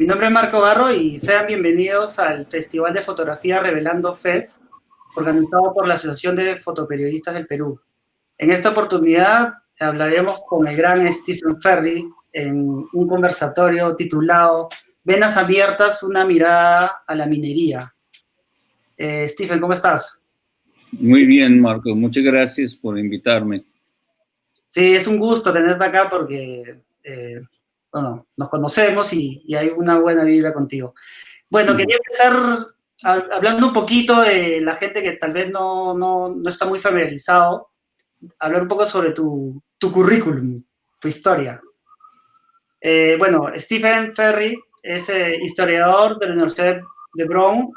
Mi nombre es Marco Barro y sean bienvenidos al Festival de Fotografía Revelando Fest, organizado por la Asociación de Fotoperiodistas del Perú. En esta oportunidad hablaremos con el gran Stephen Ferry en un conversatorio titulado Venas abiertas, una mirada a la minería. Stephen, ¿cómo estás? Muy bien, Marco. Muchas gracias por invitarme. Sí, es un gusto tenerte acá porque, bueno, nos conocemos y hay una buena vibra contigo. Bueno, quería empezar hablando un poquito de la gente que tal vez no está muy familiarizado, hablar un poco sobre tu currículum, tu historia. Bueno, Stephen Ferry es historiador de la Universidad de Brown.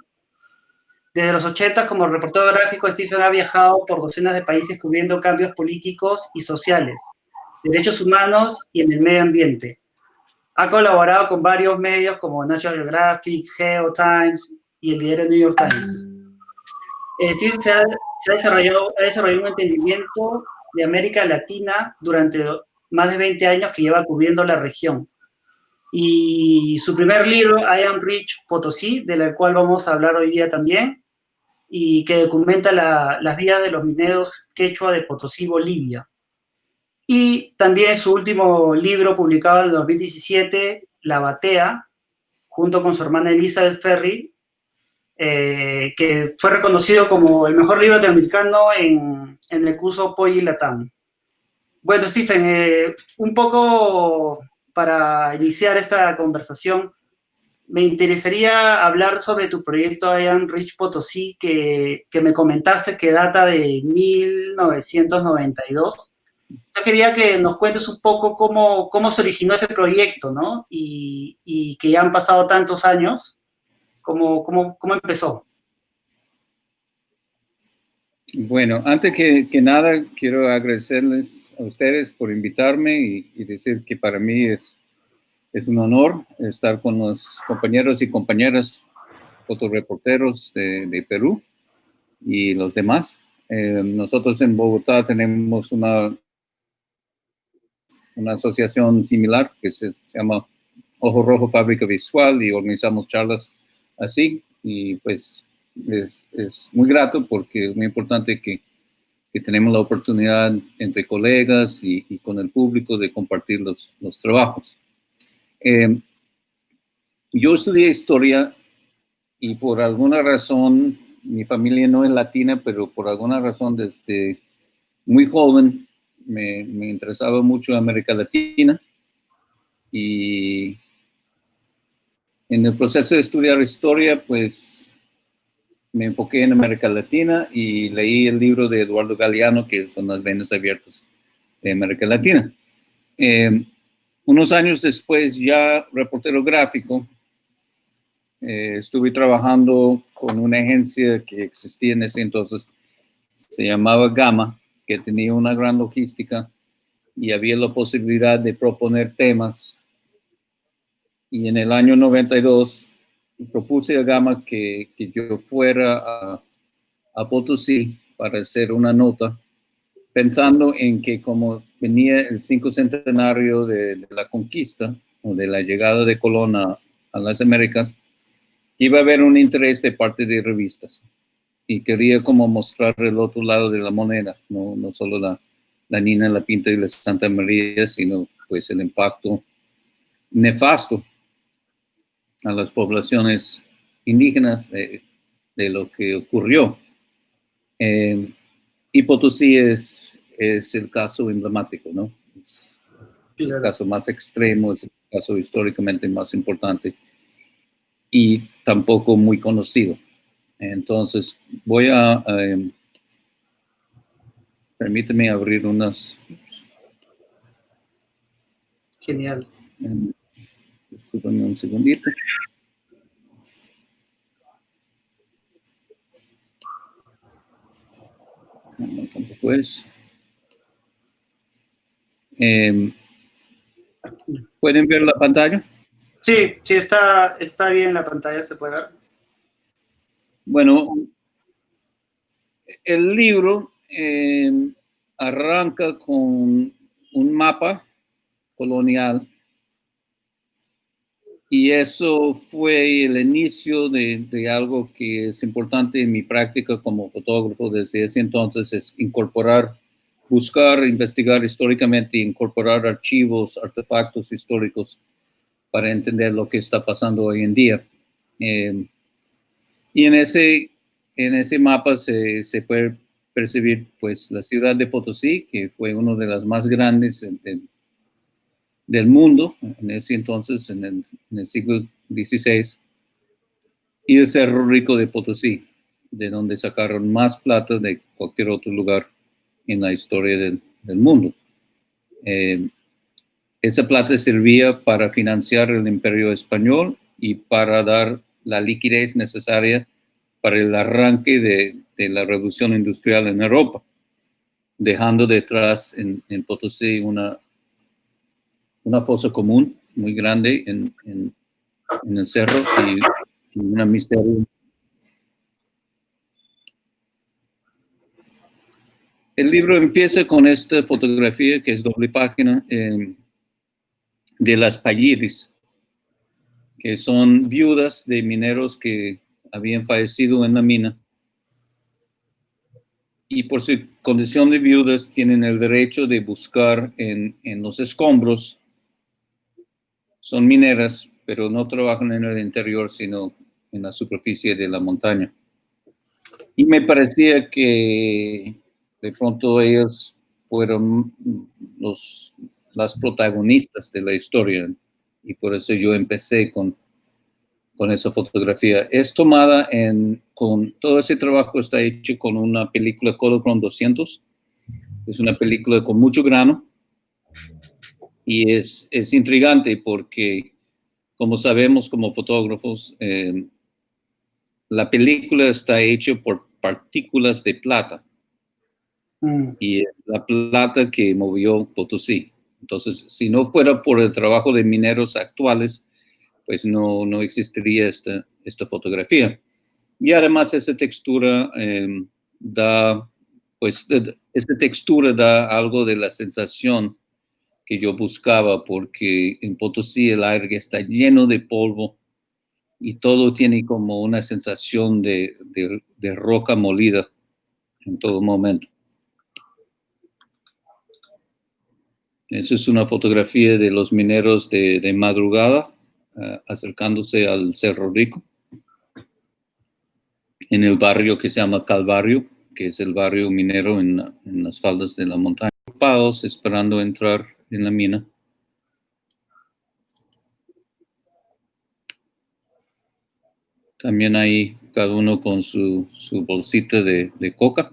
Desde los 80, como reportero gráfico, Stephen ha viajado por docenas de países cubriendo cambios políticos y sociales, derechos humanos y en el medio ambiente. Ha colaborado con varios medios como National Geographic, Geo Times y el diario New York Times. Steve ha desarrollado un entendimiento de América Latina durante más de 20 años que lleva cubriendo la región. Y su primer libro, I Am Rich Potosí, del cual vamos a hablar hoy día también, y que documenta las vidas de los mineros quechua de Potosí, Bolivia. Y también su último libro, publicado en 2017, La Batea, junto con su hermana Elizabeth Ferry, que fue reconocido como el mejor libro latinoamericano en el curso POI Latam. Bueno, Stephen, un poco para iniciar esta conversación, me interesaría hablar sobre tu proyecto I Am Rich Potosí, que me comentaste que data de 1992. Yo quería que nos cuentes un poco cómo se originó ese proyecto, ¿no? Y que ya han pasado tantos años, ¿cómo empezó? Bueno, antes que nada, quiero agradecerles a ustedes por invitarme y decir que para mí es un honor estar con los compañeros y compañeras fotoreporteros de Perú y los demás. Nosotros en Bogotá tenemos una asociación similar que se llama Ojo Rojo Fábrica Visual y organizamos charlas así y pues es muy grato porque es muy importante que tenemos la oportunidad entre colegas y con el público de compartir los trabajos. Yo estudié historia y por alguna razón, mi familia no es latina, pero por alguna razón desde muy joven me interesaba mucho América Latina y en el proceso de estudiar historia, pues me enfoqué en América Latina y leí el libro de Eduardo Galeano, que son Las Venas Abiertas de América Latina. Unos años después, ya reportero gráfico, estuve trabajando con una agencia que existía en ese entonces, se llamaba Gama, que tenía una gran logística y había la posibilidad de proponer temas. Y en el año 92 propuse a Gama que yo fuera a Potosí para hacer una nota, pensando en que como venía el 5 centenario de la conquista o de la llegada de Colón a las Américas, iba a haber un interés de parte de revistas y quería como mostrar el otro lado de la moneda, no solo la Nina, la Pinta y la Santa María, sino pues el impacto nefasto a las poblaciones indígenas de lo que ocurrió. Y Potosí es el caso emblemático, ¿no? Es el Claro. caso más extremo, es el caso históricamente más importante y tampoco muy conocido. Entonces, voy a permíteme abrir unas. Genial. Discúlpame un segundito. No, tampoco es. ¿Pueden ver la pantalla? Sí, sí, está bien la pantalla, se puede ver. Bueno, el libro arranca con un mapa colonial Y eso fue el inicio de algo que es importante en mi práctica como fotógrafo desde ese entonces, es buscar, investigar históricamente, incorporar archivos, artefactos históricos para entender lo que está pasando hoy en día. Y en ese mapa se puede percibir pues la ciudad de Potosí, que fue una de las más grandes del mundo en ese entonces, en el siglo XVI, y el Cerro Rico de Potosí, de donde sacaron más plata de cualquier otro lugar en la historia del mundo. Esa plata servía para financiar el Imperio Español y para dar la liquidez necesaria para el arranque de la revolución industrial en Europa, dejando detrás en Potosí una fosa común muy grande en el cerro y una misterio. El libro empieza con esta fotografía que es doble página de las Palliris, que son viudas de mineros que habían fallecido en la mina y por su condición de viudas tienen el derecho de buscar en los escombros. Son mineras, pero no trabajan en el interior, sino en la superficie de la montaña. Y me parecía que de pronto ellos fueron las protagonistas de la historia, y por eso yo empecé con esa fotografía. Es tomada todo ese trabajo está hecho con una película Kodachrome 200. Es una película con mucho grano y es intrigante porque, como sabemos como fotógrafos, la película está hecha por partículas de plata. Y es la plata que movió Potosí. Entonces, si no fuera por el trabajo de mineros actuales, pues no existiría esta fotografía. Y además esa textura da algo de la sensación que yo buscaba, porque en Potosí el aire está lleno de polvo y todo tiene como una sensación de roca molida en todo momento. Esa es una fotografía de los mineros de madrugada, acercándose al Cerro Rico, en el barrio que se llama Calvario, que es el barrio minero en las faldas de la montaña. Ocupados esperando entrar en la mina. También hay cada uno con su bolsita de coca,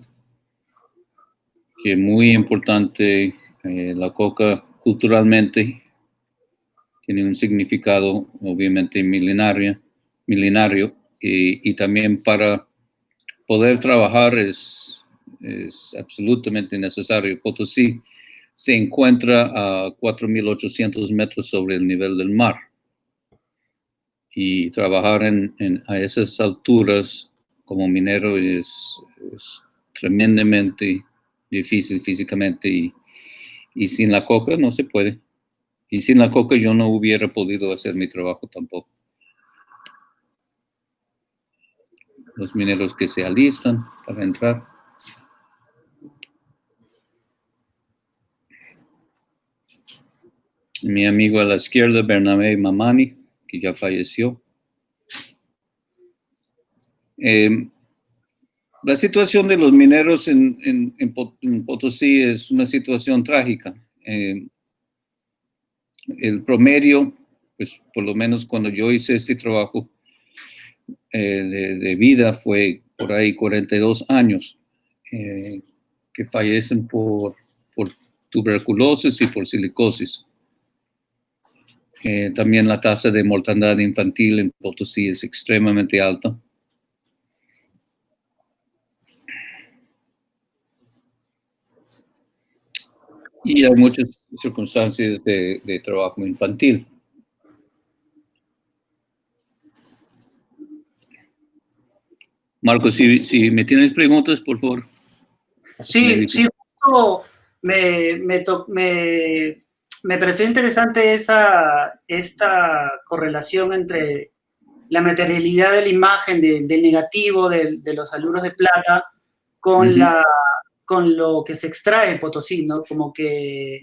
que es muy importante. La coca culturalmente tiene un significado obviamente milenario, y también para poder trabajar es absolutamente necesario. Potosí se encuentra a 4.800 metros sobre el nivel del mar, y trabajar a esas alturas como minero es tremendamente difícil físicamente, y sin la coca no se puede. Y sin la coca yo no hubiera podido hacer mi trabajo tampoco. Los mineros que se alistan para entrar. Mi amigo a la izquierda, Bernabé Mamani, que ya falleció. La situación de los mineros en Potosí es una situación trágica. El promedio, pues por lo menos cuando yo hice este trabajo de vida, fue por ahí 42 años que fallecen por tuberculosis y por silicosis. También la tasa de mortandad infantil en Potosí es extremadamente alta. Y hay muchas circunstancias de trabajo infantil. Marco, si me tienes preguntas, por favor. Sí, justo me me pareció interesante esta correlación entre la materialidad de la imagen, del negativo, de los aluros de plata, con, con lo que se extrae en Potosí, ¿no? Como que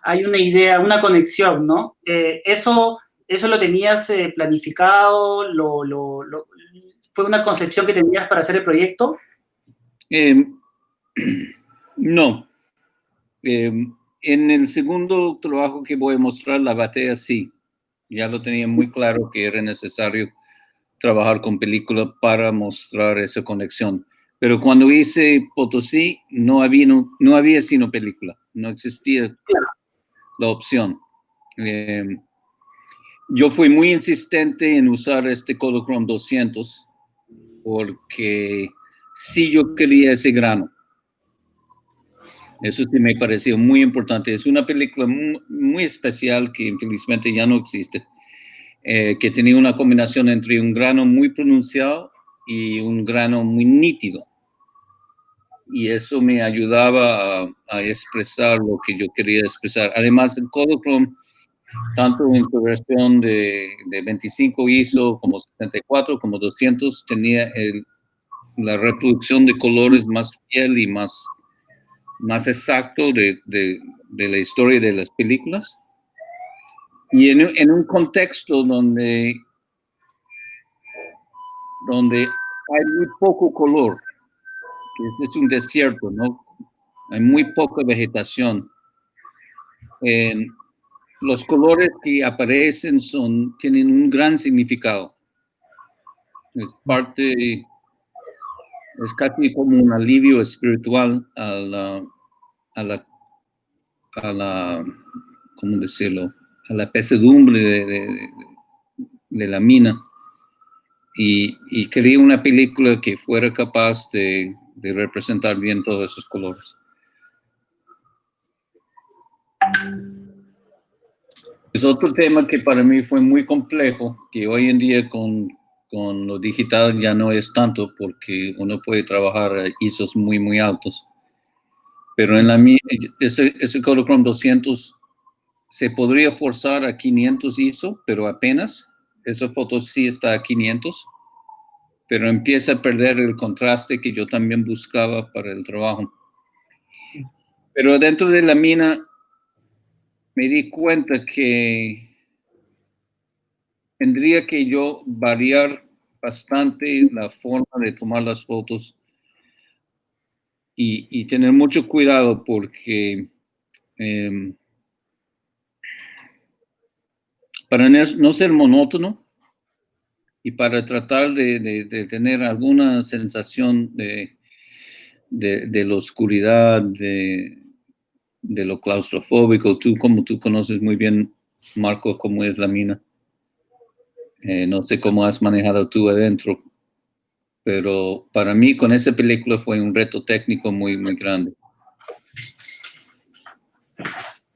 hay una idea, una conexión, ¿no? ¿Eso lo tenías planificado? ¿Fue una concepción que tenías para hacer el proyecto? No. En el segundo trabajo que voy a mostrar, La Batea, sí. Ya lo tenía muy claro que era necesario trabajar con película para mostrar esa conexión. Pero cuando hice Potosí, no había sino película. No existía la opción. Yo fui muy insistente en usar este Kodachrome 200 porque sí yo quería ese grano. Eso sí me pareció muy importante. Es una película muy, muy especial que infelizmente ya no existe, que tenía una combinación entre un grano muy pronunciado y un grano muy nítido. Y eso me ayudaba a expresar lo que yo quería expresar. Además, el Kodachrome, tanto en su versión de 25 ISO como 64, como 200, tenía la reproducción de colores más fiel y más exacto de la historia de las películas. Y en un contexto donde hay muy poco color, que es un desierto, ¿no? Hay muy poca vegetación. Los colores que aparecen tienen un gran significado. Es casi como un alivio espiritual a la ¿cómo decirlo? A la pesadumbre de la mina. Y quería una película que fuera capaz de representar bien todos esos colores. Es otro tema que para mí fue muy complejo, que hoy en día con lo digital ya no es tanto, porque uno puede trabajar a ISOs muy, muy altos. Pero ese Kodachrome 200 se podría forzar a 500 ISO, pero apenas. Esa foto sí está a 500, pero empieza a perder el contraste que yo también buscaba para el trabajo. Pero dentro de la mina me di cuenta que tendría que yo variar bastante la forma de tomar las fotos y tener mucho cuidado porque para no ser monótono y para tratar de tener alguna sensación de la oscuridad, de lo claustrofóbico, como tú conoces muy bien, Marco, cómo es la mina. No sé cómo has manejado tú adentro, pero para mí con esa película fue un reto técnico muy, muy grande.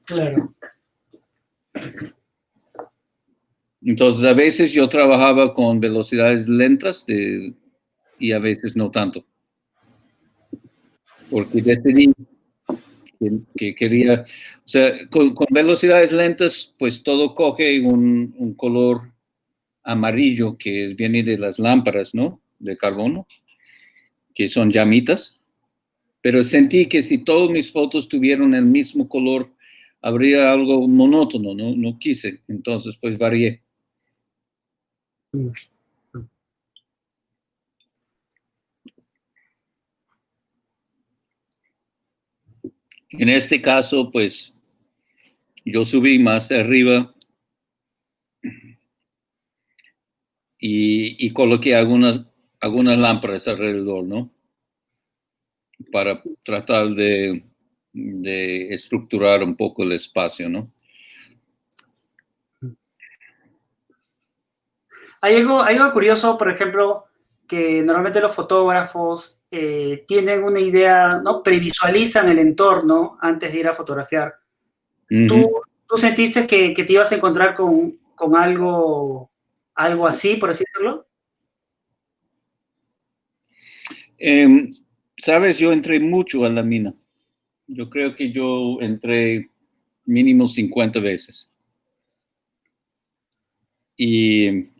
Claro. Entonces, a veces yo trabajaba con velocidades lentas y a veces no tanto. Porque decidí que quería, o sea, con velocidades lentas, pues todo coge un color amarillo que viene de las lámparas, ¿no? De carbono, que son llamitas. Pero sentí que si todas mis fotos tuvieran el mismo color, habría algo monótono, ¿no? No quise, entonces pues varié. En este caso, pues yo subí más arriba y coloqué algunas lámparas alrededor, ¿no? Para tratar de estructurar un poco el espacio, ¿no? Hay algo curioso, por ejemplo, que normalmente los fotógrafos tienen una idea, ¿no? Previsualizan el entorno antes de ir a fotografiar. ¿Tú sentiste que te ibas a encontrar con algo así, por así decirlo? Sabes, yo entré mucho a la mina. Yo creo que yo entré mínimo 50 veces. Y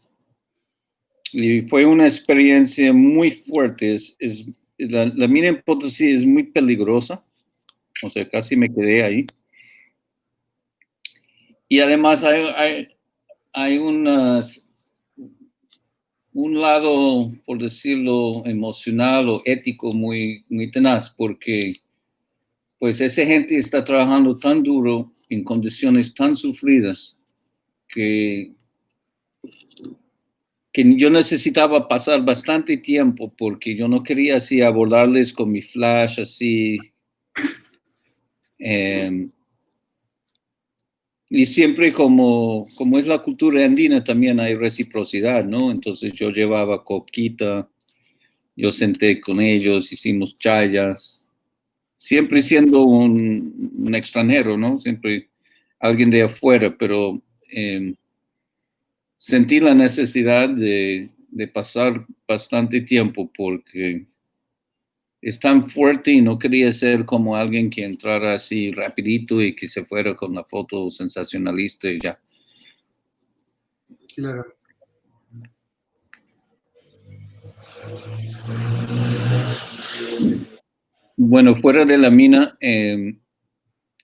fue una experiencia muy fuerte. La mina en Potosí es muy peligrosa, o sea, casi me quedé ahí. Y además hay un lado, por decirlo, emocional o ético muy, muy tenaz, porque pues esa gente está trabajando tan duro en condiciones tan sufridas que yo necesitaba pasar bastante tiempo porque yo no quería así abordarles con mi flash así. Y siempre como es la cultura andina también hay reciprocidad, ¿no? Entonces yo llevaba coquita, yo senté con ellos, hicimos chayas, siempre siendo un extranjero, ¿no? Siempre alguien de afuera, pero sentí la necesidad de pasar bastante tiempo porque es tan fuerte y no quería ser como alguien que entrara así rapidito y que se fuera con la foto sensacionalista y ya. Claro. Bueno, fuera de la mina,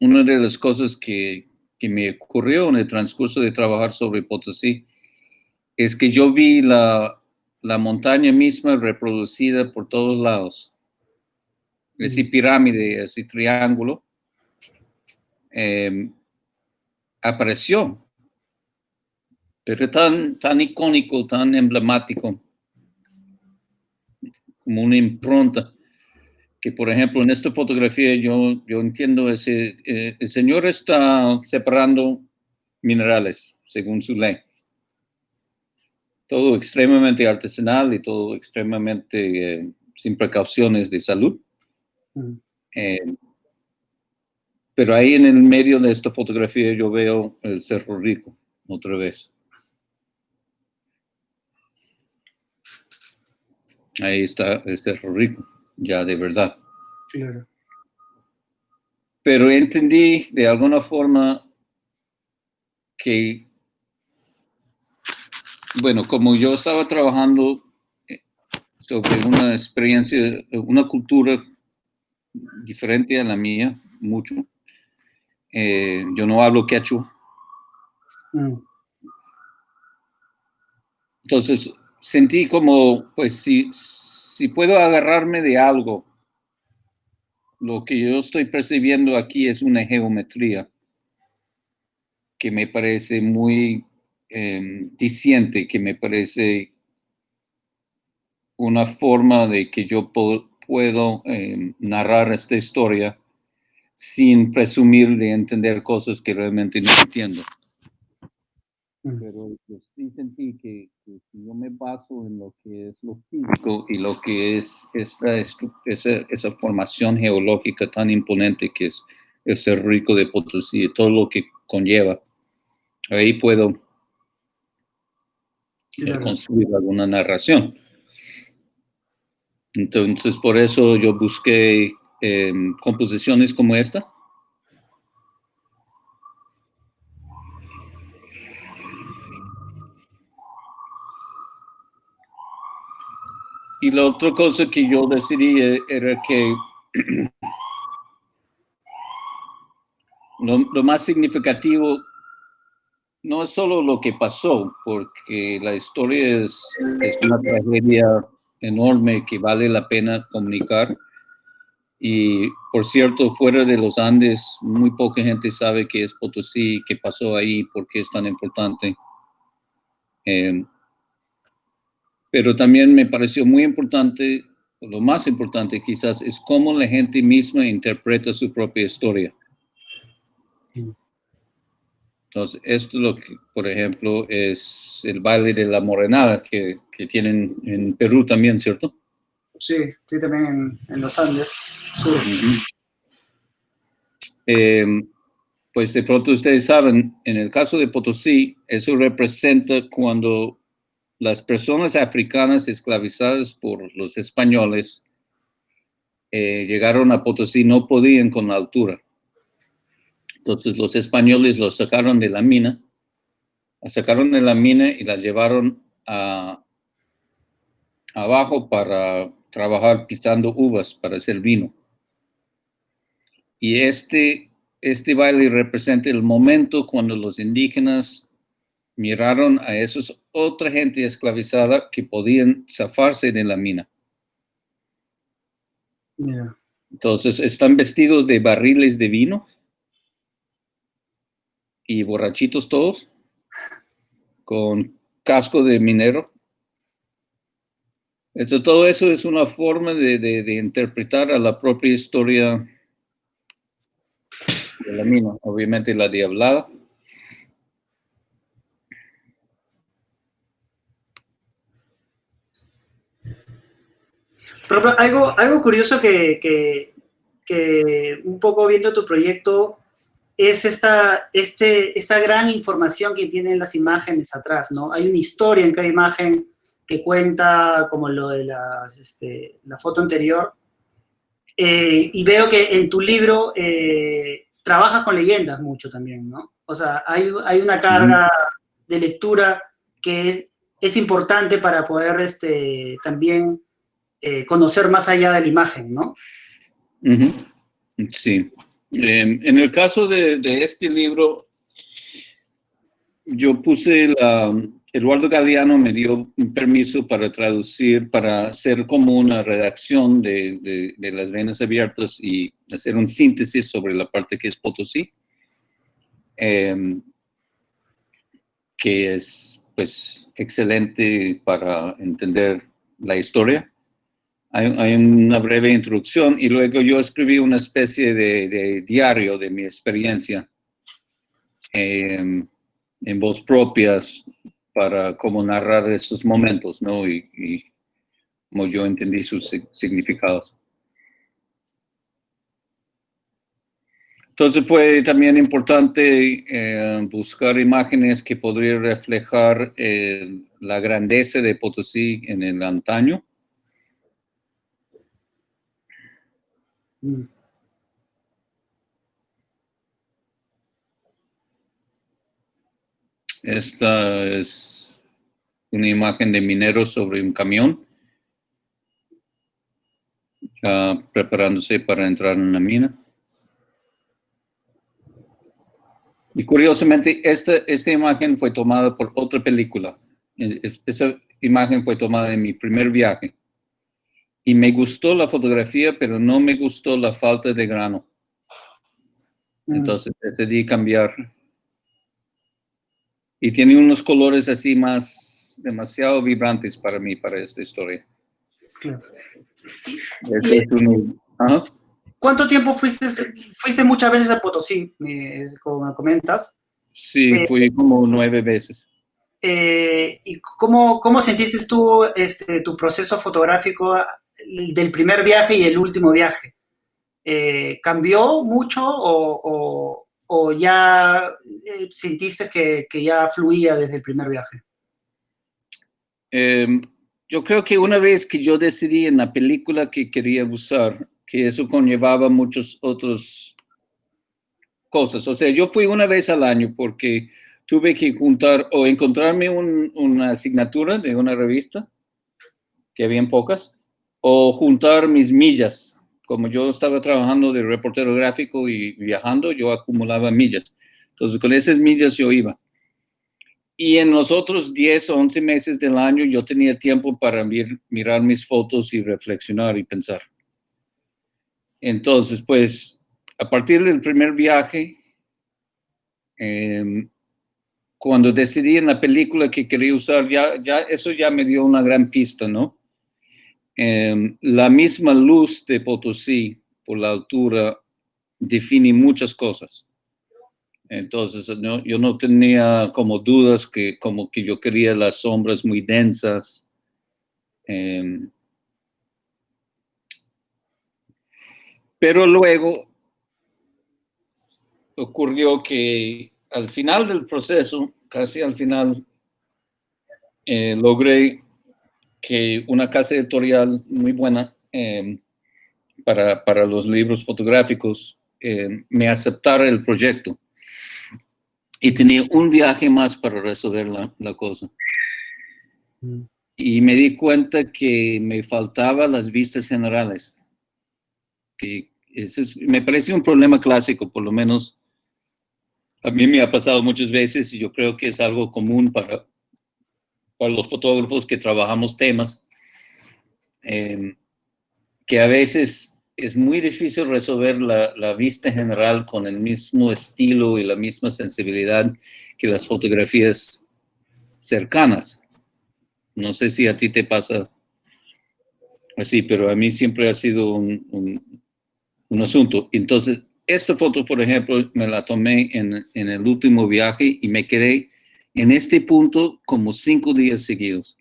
una de las cosas que me ocurrió en el transcurso de trabajar sobre Potosí es que yo vi la montaña misma reproducida por todos lados. Esa pirámide, ese triángulo, apareció. Pero tan icónico, tan emblemático, como una impronta, que por ejemplo en esta fotografía yo entiendo el señor está separando minerales según su ley. Todo extremadamente artesanal y todo extremadamente sin precauciones de salud. Pero ahí en el medio de esta fotografía yo veo el Cerro Rico otra vez. Ahí está el Cerro Rico, ya de verdad. Claro. Pero entendí de alguna forma que, bueno, como yo estaba trabajando sobre una experiencia, una cultura diferente a la mía, mucho. Yo no hablo quechua. Entonces sentí como, pues si puedo agarrarme de algo, lo que yo estoy percibiendo aquí es una geometría que me parece muy diciente, que me parece una forma de que yo puedo narrar esta historia sin presumir de entender cosas que realmente no entiendo. Pero sí sentí que si yo me baso en lo que es lo físico y lo que es esa formación geológica tan imponente que es el Cerro Rico de Potosí y todo lo que conlleva, ahí puedo construir alguna narración. Entonces, por eso yo busqué composiciones como esta. Y la otra cosa que yo decidí era que lo más significativo no es solo lo que pasó, porque la historia es una tragedia enorme que vale la pena comunicar. Y, por cierto, fuera de los Andes, muy poca gente sabe qué es Potosí, qué pasó ahí, por qué es tan importante. Pero también me pareció muy importante, lo más importante quizás, es cómo la gente misma interpreta su propia historia. Entonces, esto es lo que, por ejemplo, es el baile de la morenada que tienen en Perú también, ¿cierto? Sí, sí, también en los Andes, sur. Pues de pronto ustedes saben, en el caso de Potosí, eso representa cuando las personas africanas esclavizadas por los españoles llegaron a Potosí, no podían con la altura. Entonces los españoles los sacaron de la mina, y las llevaron abajo para trabajar pisando uvas para hacer vino. Y este baile representa el momento cuando los indígenas miraron a esos otra gente esclavizada que podían zafarse de la mina. Yeah. Entonces están vestidos de barriles de vino y borrachitos todos, con casco de minero. Todo eso es una forma de interpretar a la propia historia de la mina, obviamente la diablada. Pero algo curioso que un poco viendo tu proyecto es esta gran información que tienen las imágenes atrás, ¿no? Hay una historia en cada imagen que cuenta, como lo de la foto anterior, y veo que en tu libro trabajas con leyendas mucho también, ¿no? O sea, hay una carga de lectura que es importante para poder también conocer más allá de la imagen, ¿no? Sí. En el caso de este libro, yo puse Eduardo Galeano me dio un permiso para traducir, para hacer como una redacción de las venas abiertas y hacer un síntesis sobre la parte que es Potosí, que es pues excelente para entender la historia. Hay una breve introducción y luego yo escribí una especie de diario de mi experiencia en voz propia para como narrar esos momentos, ¿no? Y como yo entendí sus significados. Entonces fue también importante buscar imágenes que podrían reflejar la grandeza de Potosí en el antaño. Esta es una imagen de mineros sobre un camión, ya preparándose para entrar en la mina. Y curiosamente, esta imagen fue tomada por otra película. Esa imagen fue tomada en mi primer viaje. Y me gustó la fotografía, pero no me gustó la falta de grano. Entonces decidí cambiar. Y tiene unos colores así demasiado vibrantes para mí, para esta historia. Claro. ¿Cuánto tiempo fuiste? Fuiste muchas veces a Potosí, como me comentas. Sí, fui como 9 veces. ¿Y cómo sentiste tú tu proceso fotográfico del primer viaje y el último viaje? ¿Cambió mucho o ya sentiste que ya fluía desde el primer viaje? Yo creo que una vez que yo decidí en la película que quería usar, que eso conllevaba muchas otras cosas. O sea, yo fui una vez al año porque tuve que juntar o encontrarme una asignatura de una revista, que habían pocas, o juntar mis millas. Como yo estaba trabajando de reportero gráfico y viajando, yo acumulaba millas. Entonces, con esas millas yo iba. Y en los otros 10 o 11 meses del año yo tenía tiempo para mirar mis fotos y reflexionar y pensar. Entonces, pues, a partir del primer viaje, cuando decidí en la película que quería usar, eso ya me dio una gran pista, ¿no? La misma luz de Potosí por la altura define muchas cosas. Entonces, yo no tenía como dudas como que yo quería las sombras muy densas. Pero luego ocurrió que al final del proceso, casi al final, logré que una casa editorial muy buena para los libros fotográficos me aceptara el proyecto. Y tenía un viaje más para resolver la cosa. Y me di cuenta que me faltaban las vistas generales. Que me parece un problema clásico, por lo menos a mí me ha pasado muchas veces y yo creo que es algo común para los fotógrafos que trabajamos temas, que a veces es muy difícil resolver la vista general con el mismo estilo y la misma sensibilidad que las fotografías cercanas. No sé si a ti te pasa así, pero a mí siempre ha sido un asunto. Entonces, esta foto, por ejemplo, me la tomé en el último viaje y me quedé en este punto como 5 días seguidos.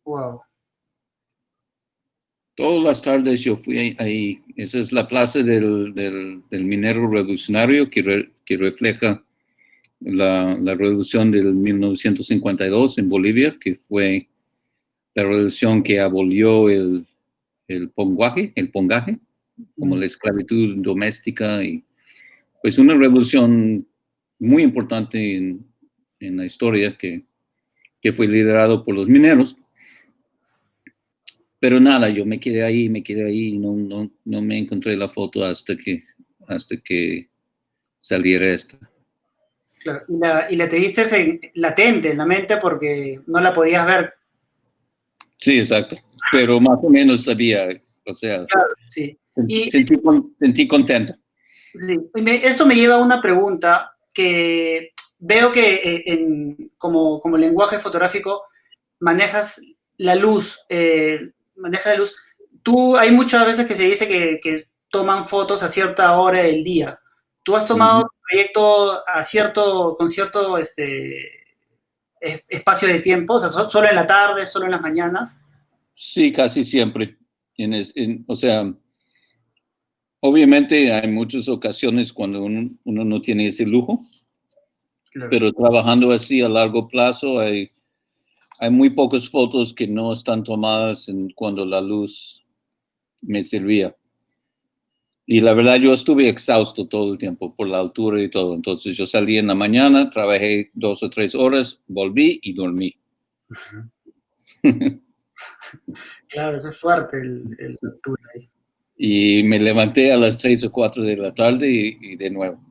Wow. Todas las tardes yo fui ahí. Esa es la plaza del minero revolucionario que refleja la revolución del 1952 en Bolivia, que fue la revolución que abolió el pongaje, como la esclavitud doméstica, y pues una revolución muy importante en la historia que fue liderado por los mineros. Pero nada, yo me quedé ahí, y no me encontré la foto hasta que saliera esta. Claro. Y la te viste latente en la mente porque no la podías ver. Sí, exacto. Pero más o menos sabía, o sea, claro, sí. Sentí contento. Sí. Esto me lleva a una pregunta que veo que como lenguaje fotográfico manejas la luz, Hay muchas veces que se dice que toman fotos a cierta hora del día. ¿Tú has tomado tu proyecto con cierto espacio de tiempo? O sea, solo en la tarde, solo en las mañanas. Sí, casi siempre. O sea, obviamente hay muchas ocasiones cuando uno no tiene ese lujo, claro. Pero trabajando así a largo plazo hay muy pocas fotos que no están tomadas cuando la luz me servía. Y la verdad yo estuve exhausto todo el tiempo por la altura y todo. Entonces yo salí en la mañana, trabajé 2 o 3 horas, volví y dormí. Claro, eso es fuerte el altura ahí. Y me levanté a las 3 o 4 de la tarde y de nuevo.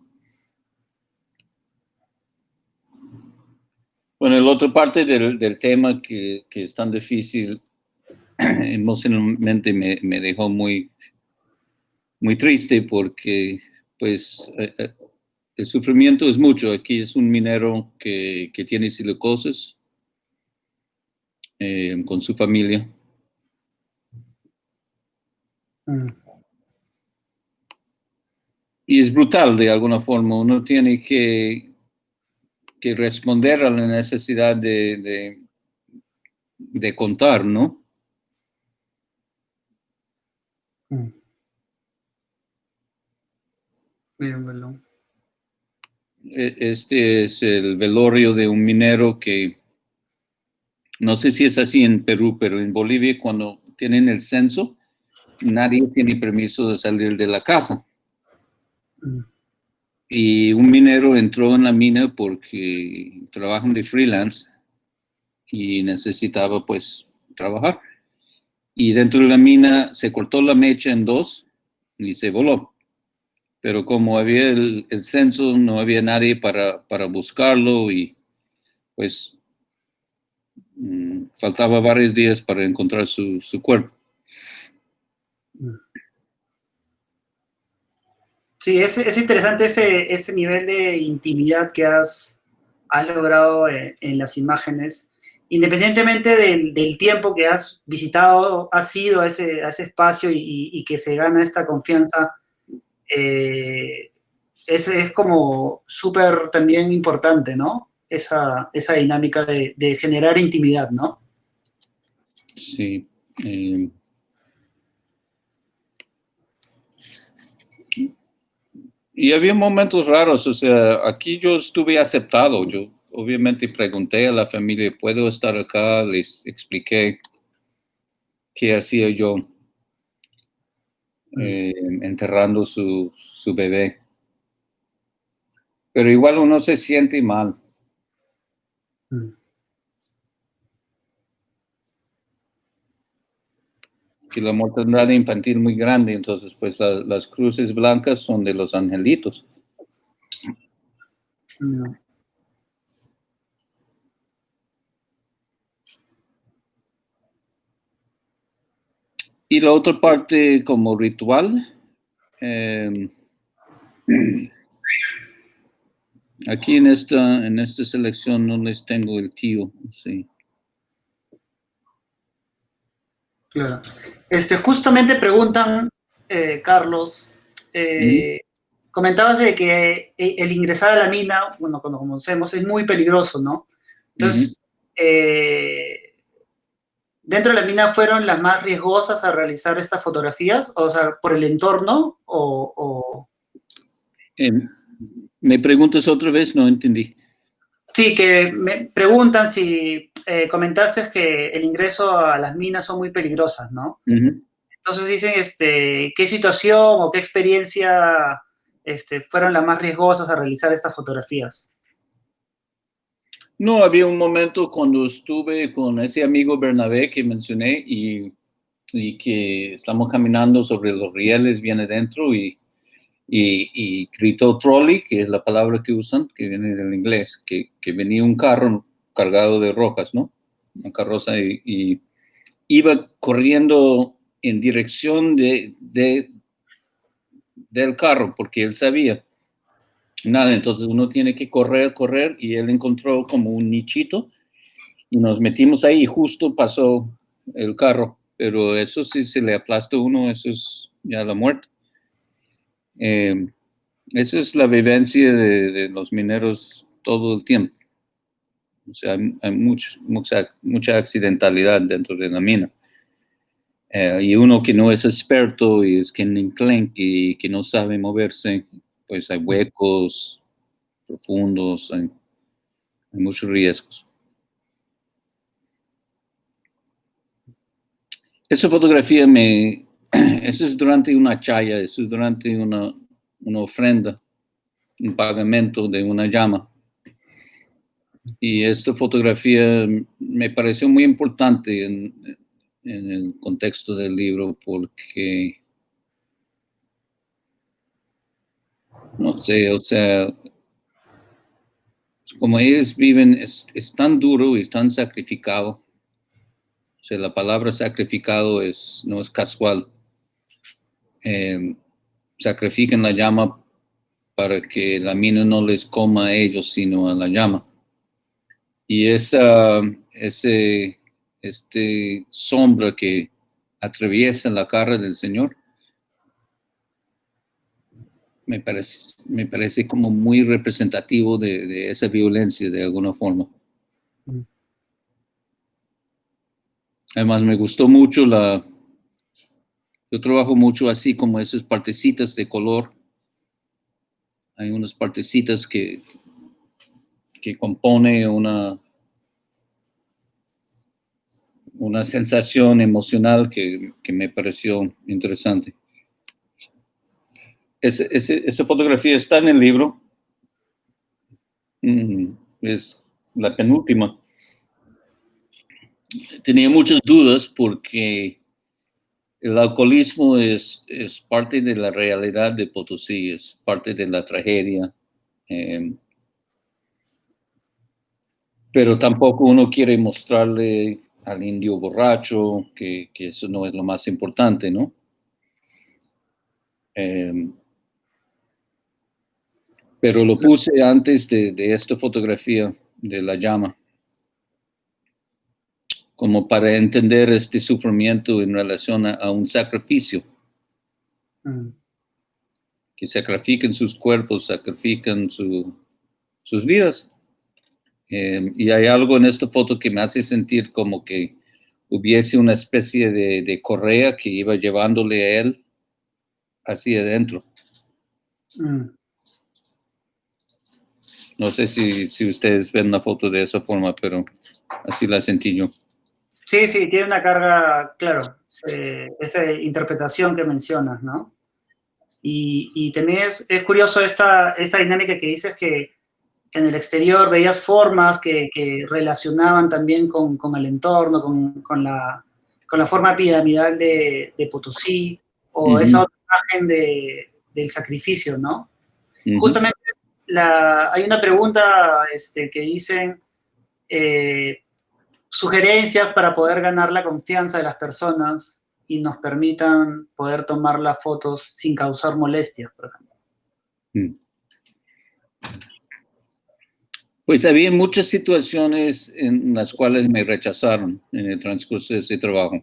Bueno, la otra parte del tema que es tan difícil emocionalmente me dejó muy triste porque pues el sufrimiento es mucho. Aquí es un minero que tiene silicosis con su familia. Y es brutal de alguna forma. Uno tiene que responder a la necesidad de contar, ¿no? Bien. Este es el velorio de un minero que, no sé si es así en Perú, pero en Bolivia cuando tienen el censo, nadie tiene permiso de salir de la casa. Y un minero entró en la mina porque trabajan de freelance y necesitaba pues trabajar. Y dentro de la mina se cortó la mecha en 2 y se voló. Pero como había el censo, no había nadie para buscarlo y pues faltaba varios días para encontrar su cuerpo. Sí, es interesante ese nivel de intimidad que has logrado en las imágenes. Independientemente del tiempo que has visitado, has ido a ese espacio y que se gana esta confianza, es como súper también importante, ¿no? Esa dinámica de generar intimidad, ¿no? Sí. Y había momentos raros, o sea, aquí yo estuve aceptado, yo obviamente pregunté a la familia, ¿puedo estar acá? Les expliqué qué hacía yo. enterrando su bebé. Pero igual uno se siente mal. Que la mortandad infantil muy grande, entonces pues las cruces blancas son de los angelitos. Y la otra parte como ritual, aquí en esta selección no les tengo el tío, sí. Claro. Justamente preguntan, Carlos, comentabas de que el ingresar a la mina, bueno, cuando conocemos, es muy peligroso, ¿no? Entonces, ¿dentro de la mina fueron las más riesgosas a realizar estas fotografías? O sea, ¿por el entorno o...? ¿Me preguntas otra vez? No entendí. Sí, que me preguntan si comentaste que el ingreso a las minas son muy peligrosas, ¿no? Entonces dicen, ¿qué situación o qué experiencia fueron las más riesgosas a realizar estas fotografías? No, había un momento cuando estuve con ese amigo Bernabé que mencioné y que estamos caminando sobre los rieles bien adentro y gritó trolley, que es la palabra que usan, que viene del inglés, que venía un carro cargado de rocas, ¿no? Una carroza y iba corriendo en dirección del carro porque él sabía. Nada, entonces uno tiene que correr y él encontró como un nichito y nos metimos ahí y justo pasó el carro, pero eso sí se le aplasta a uno, eso es ya la muerte. Esa es la vivencia de los mineros todo el tiempo. O sea, hay mucha accidentalidad dentro de la mina. Y uno que no es experto y es que enclenque y que no sabe moverse, pues hay huecos profundos, hay muchos riesgos. Esa fotografía eso es durante una chaya, eso es durante una ofrenda, un pagamento de una llama. Y esta fotografía me pareció muy importante en el contexto del libro porque, no sé, o sea, como ellos viven, es tan duro y tan sacrificado. O sea, la palabra sacrificado no es casual. Sacrifican la llama para que la mina no les coma a ellos, sino a la llama. Y este sombra que atraviesa la cara del Señor me parece como muy representativo de esa violencia de alguna forma. Además me gustó mucho yo trabajo mucho así como esas partecitas de color. Hay unas partecitas que compone una sensación emocional que me pareció interesante. Esa fotografía está en el libro. Es la penúltima. Tenía muchas dudas porque el alcoholismo es parte de la realidad de Potosí, es parte de la tragedia. Pero tampoco uno quiere mostrarle al indio borracho que eso no es lo más importante, ¿no? Pero lo puse antes de esta fotografía de la llama, como para entender este sufrimiento en relación a un sacrificio. Que sacrifican sus cuerpos, sacrifican sus vidas. Y hay algo en esta foto que me hace sentir como que hubiese una especie de correa que iba llevándole a él hacia adentro. No sé si ustedes ven la foto de esa forma, pero así la sentí yo. Sí, sí, tiene una carga, claro, esa interpretación que mencionas, ¿no? Y también es curioso esta dinámica que dices que en el exterior veías formas que relacionaban también con el entorno, con la forma piramidal de Potosí, o esa Ujú, otra imagen del sacrificio, ¿no? ujú. Justamente hay una pregunta que dicen eh, sugerencias para poder ganar la confianza de las personas y nos permitan poder tomar las fotos sin causar molestias, por ejemplo. Mm. Pues había muchas situaciones en las cuales me rechazaron en el transcurso de ese trabajo,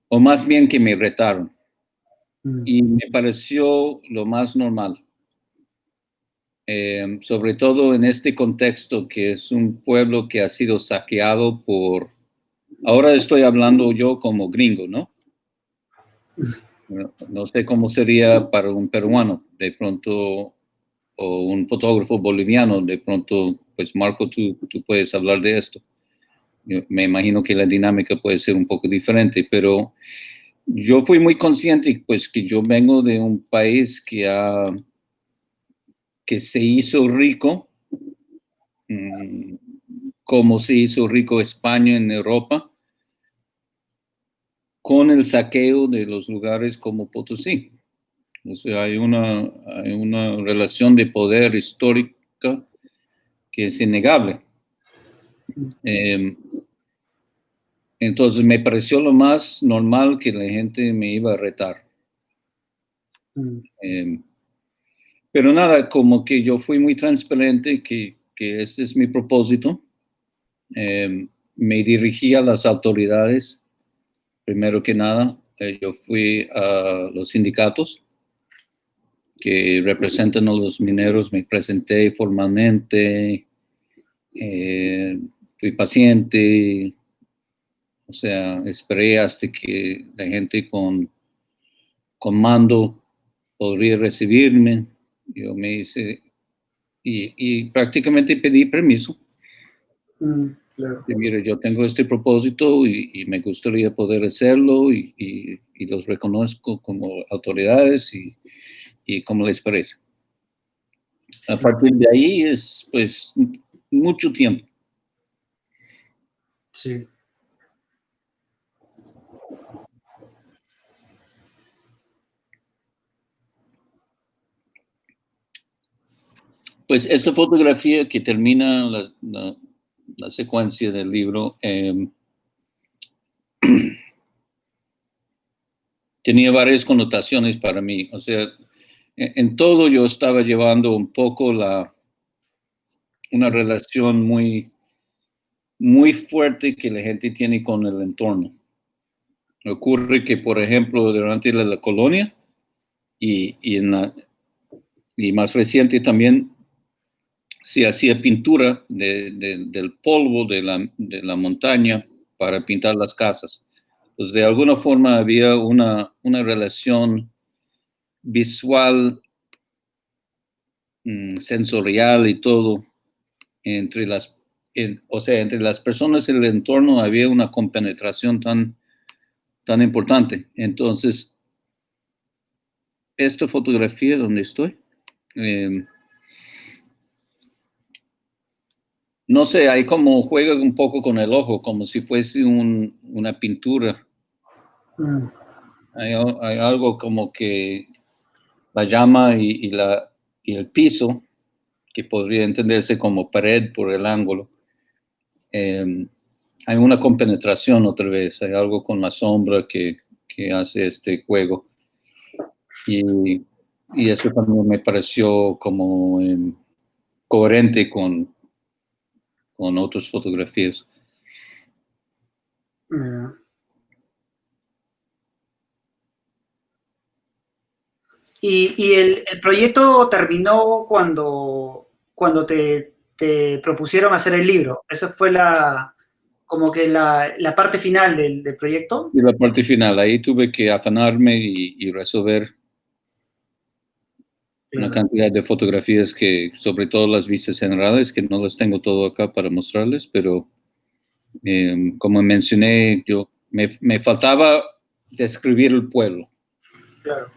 o más bien que me retaron, Mm, y me pareció lo más normal. Sobre todo en este contexto que es un pueblo que ha sido saqueado por, ahora estoy hablando yo como gringo, ¿no? No sé cómo sería para un peruano, de pronto, o un fotógrafo boliviano, de pronto, pues Marco, tú puedes hablar de esto. Yo me imagino que la dinámica puede ser un poco diferente, pero yo fui muy consciente, pues, que yo vengo de un país que se hizo rico, mmm, como se hizo rico España en Europa, con el saqueo de los lugares como Potosí. O sea, hay una relación de poder histórica que es innegable. mm, Eh, entonces me pareció lo más normal que la gente me iba a retar. mm, Eh, pero nada, como que yo fui muy transparente que este es mi propósito. Me dirigí a las autoridades, primero que nada. Yo fui a los sindicatos que representan a los mineros, me presenté formalmente, fui paciente, o sea, esperé hasta que la gente con mando podría recibirme. Yo me hice, y prácticamente pedí permiso. claro. Y mire, yo tengo este propósito y me gustaría poder hacerlo y los reconozco como autoridades y como les parece. A partir de ahí es pues mucho tiempo. Sí. Pues esta fotografía que termina la secuencia del libro tenía varias connotaciones para mí. O sea, en todo yo estaba llevando un poco una relación muy fuerte que la gente tiene con el entorno. Ocurre que, por ejemplo, durante la colonia y más reciente también se hacía pintura del polvo de la montaña para pintar las casas. Pues de alguna forma había una relación visual, sensorial y todo entre o sea, entre las personas y el entorno había una compenetración tan importante. Entonces, esta fotografía donde estoy, eh, no sé, hay como juega un poco con el ojo, como si fuese una pintura. Mm, Hay algo como que la llama y el piso, que podría entenderse como pared por el ángulo, eh, hay una compenetración otra vez, hay algo con la sombra que hace este juego. Y, y eso también me pareció como coherente con otras fotografías. mira. Y el proyecto terminó cuando te propusieron hacer el libro. Esa fue como que la parte final del proyecto. Y la parte final, ahí tuve que afanarme y resolver una Claro. cantidad de fotografías que, sobre todo las vistas generales, que no las tengo todo acá para mostrarles, pero Como mencioné, me faltaba describir el pueblo. Claro.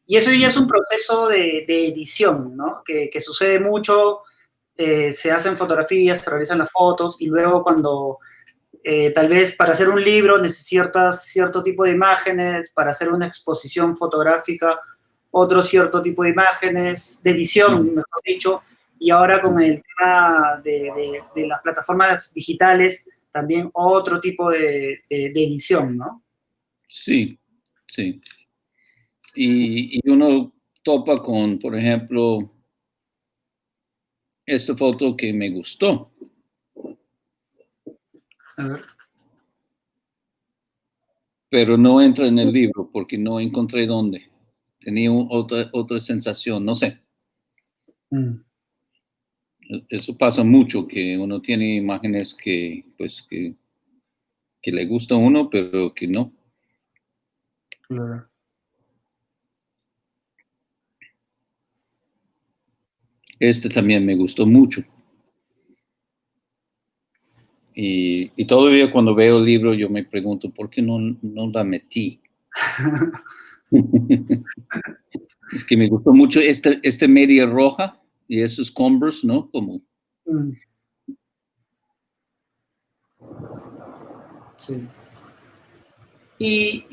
Y eso ya es un proceso de edición, ¿no? Que sucede mucho, se hacen fotografías, se realizan las fotos y luego cuando tal vez para hacer un libro necesitas cierto tipo de imágenes, para hacer una exposición fotográfica, otro cierto tipo de imágenes, de edición, mejor dicho, y ahora con el tema de las plataformas digitales, también otro tipo de edición, ¿no? Sí, sí. Y uno topa con, por ejemplo, esta foto que me gustó. A ver. Pero no entra en el libro porque no encontré dónde. Tenía otra sensación, no sé. Eso pasa mucho, que uno tiene imágenes que, pues, que le gusta a uno, pero que no. Claro. Este también me gustó mucho. Y todavía cuando veo el libro yo me pregunto, ¿por qué no la metí? Es que me gustó mucho este media roja y esos Converse, ¿no? Como... Sí. Y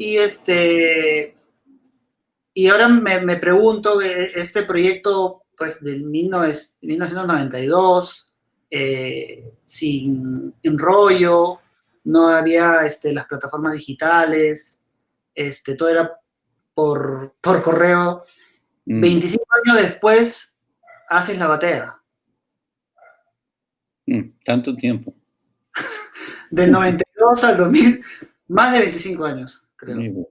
ahora me pregunto, este proyecto, pues, del 1992, sin enrollo, no había las plataformas digitales, todo era por correo. 25 años después, haces la batea. Tanto tiempo. Del 92 al 2000, más de 25 años, creo.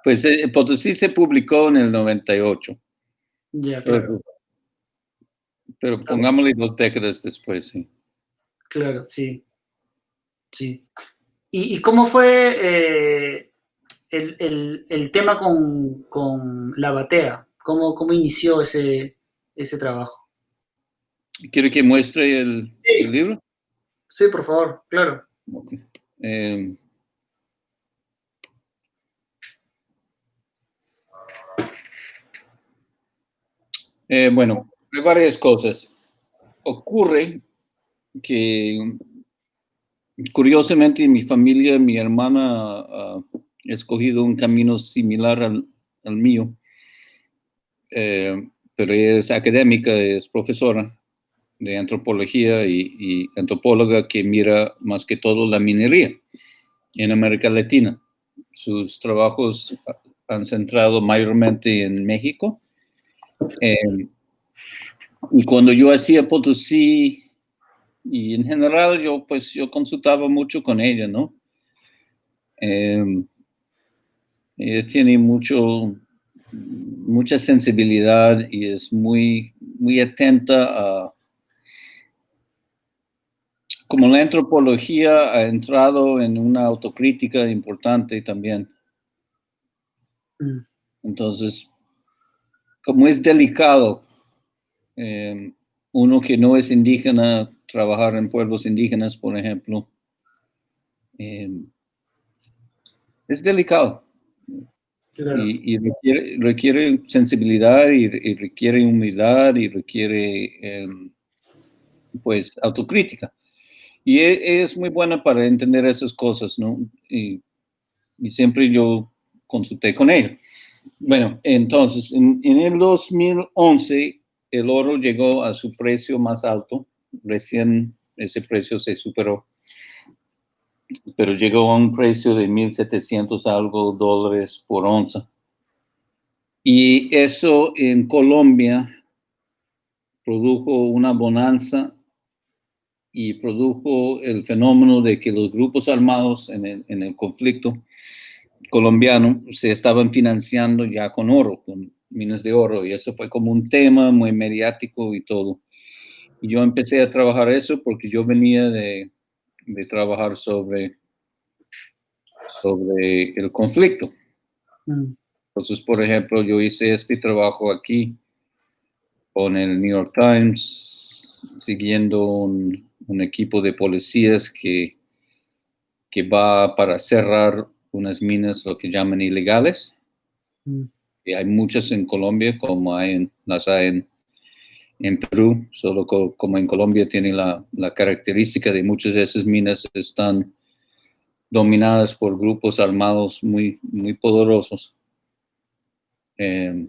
Pues Potosí se publicó en el 98. Ya, claro. Pero pongámosle 2 décadas después, sí. Claro, sí. Sí. ¿Y cómo fue el tema con la batea? ¿Cómo inició ese trabajo? ¿Quiere que muestre el libro? Sí, por favor, claro. Okay. Bueno, hay varias cosas. Ocurre que, curiosamente, en mi familia, mi hermana ha escogido un camino similar al mío, pero ella es académica, es profesora de antropología y antropóloga que mira más que todo la minería en América Latina. Sus trabajos han centrado mayormente en México. Y cuando yo hacía Potosí, y en general yo consultaba mucho con ella, ¿no? Ella tiene mucha sensibilidad y es muy, muy atenta a... Como la antropología ha entrado en una autocrítica importante también. Entonces, como es delicado, uno que no es indígena, trabajar en pueblos indígenas, por ejemplo, es delicado. Claro. Y requiere sensibilidad y requiere humildad y requiere, pues, autocrítica. Y es muy buena para entender esas cosas, ¿no? Y siempre yo consulté con ella. Bueno, entonces, en el 2011, el oro llegó a su precio más alto. Recién ese precio se superó, pero llegó a un precio de 1.700 algo dólares por onza. Y eso en Colombia produjo una bonanza y produjo el fenómeno de que los grupos armados en el conflicto colombiano se estaban financiando ya con oro, con minas de oro, y eso fue como un tema muy mediático y todo. Y yo empecé a trabajar eso porque yo venía de trabajar sobre el conflicto. Entonces, por ejemplo, yo hice este trabajo aquí con el New York Times, siguiendo un equipo de policías que va para cerrar unas minas, lo que llaman ilegales. Y hay muchas en Colombia, como las hay en Perú, solo como en Colombia tiene la característica de muchas de esas minas están dominadas por grupos armados muy, muy poderosos. No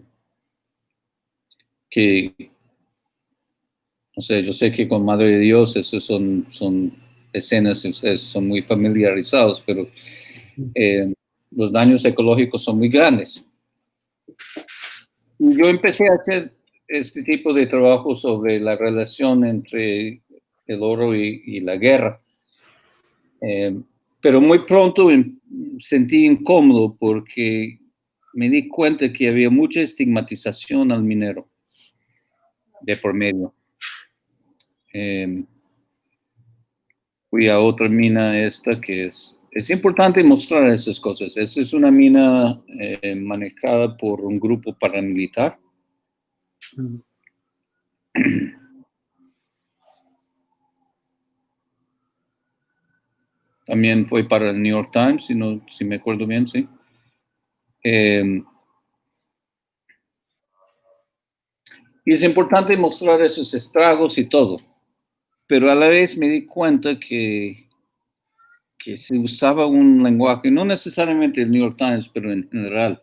sé, yo sé que con Madre de Dios esos son escenas, son muy familiarizados, pero los daños ecológicos son muy grandes. Yo empecé a hacer este tipo de trabajo sobre la relación entre el oro y la guerra. Pero muy pronto sentí incómodo porque me di cuenta que había mucha estigmatización al minero de por medio. Fui a otra mina que es importante mostrar esas cosas. Esa es una mina manejada por un grupo paramilitar. También fue para el New York Times, si me acuerdo bien, sí. Y es importante mostrar esos estragos y todo. Pero a la vez me di cuenta que se usaba un lenguaje, no necesariamente el New York Times, pero en general,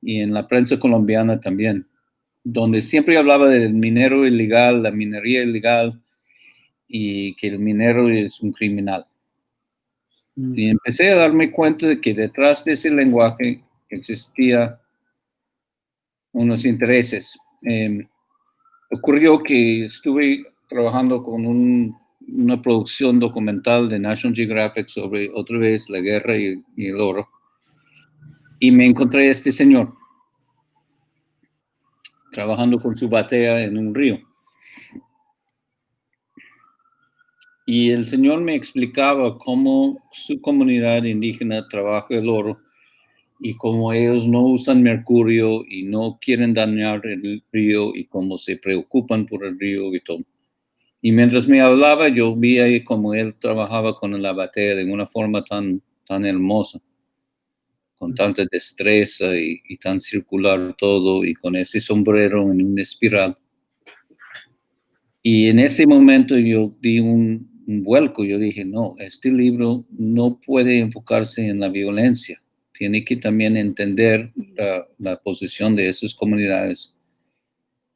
y en la prensa colombiana también, donde siempre hablaba del minero ilegal, la minería ilegal, y que el minero es un criminal. Y empecé a darme cuenta de que detrás de ese lenguaje existía unos intereses. Ocurrió que estuve trabajando con una producción documental de National Geographic sobre otra vez la guerra y el oro. Y me encontré a este señor trabajando con su batea en un río. Y el señor me explicaba cómo su comunidad indígena trabaja el oro y cómo ellos no usan mercurio y no quieren dañar el río y cómo se preocupan por el río y todo. Y mientras me hablaba, yo vi ahí cómo él trabajaba con la batea de una forma tan hermosa, con tanta destreza y tan circular todo, y con ese sombrero en una espiral. Y en ese momento yo di un vuelco, yo dije, no, este libro no puede enfocarse en la violencia, tiene que también entender la posición de esas comunidades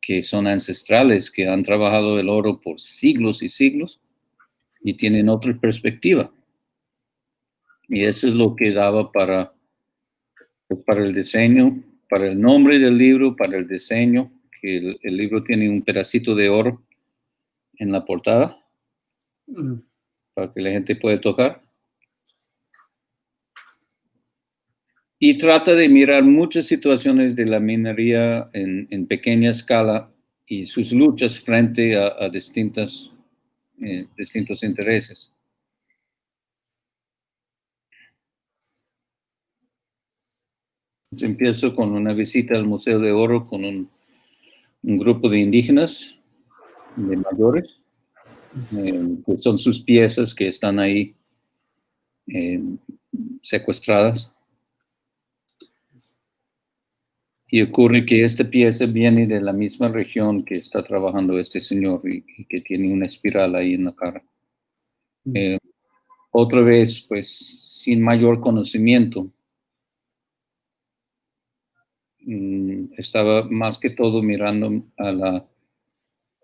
que son ancestrales, que han trabajado el oro por siglos y siglos y tienen otra perspectiva. Y eso es lo que daba para el diseño, para el nombre del libro, para el diseño, que el libro tiene un pedacito de oro en la portada para que la gente pueda tocar. Y trata de mirar muchas situaciones de la minería en pequeña escala y sus luchas frente a distintos intereses. Entonces, empiezo con una visita al Museo de Oro con un grupo de indígenas, de mayores, que son sus piezas que están ahí secuestradas. Y ocurre que esta pieza viene de la misma región que está trabajando este señor y que tiene una espiral ahí en la cara. Otra vez, pues, sin mayor conocimiento, estaba más que todo mirando a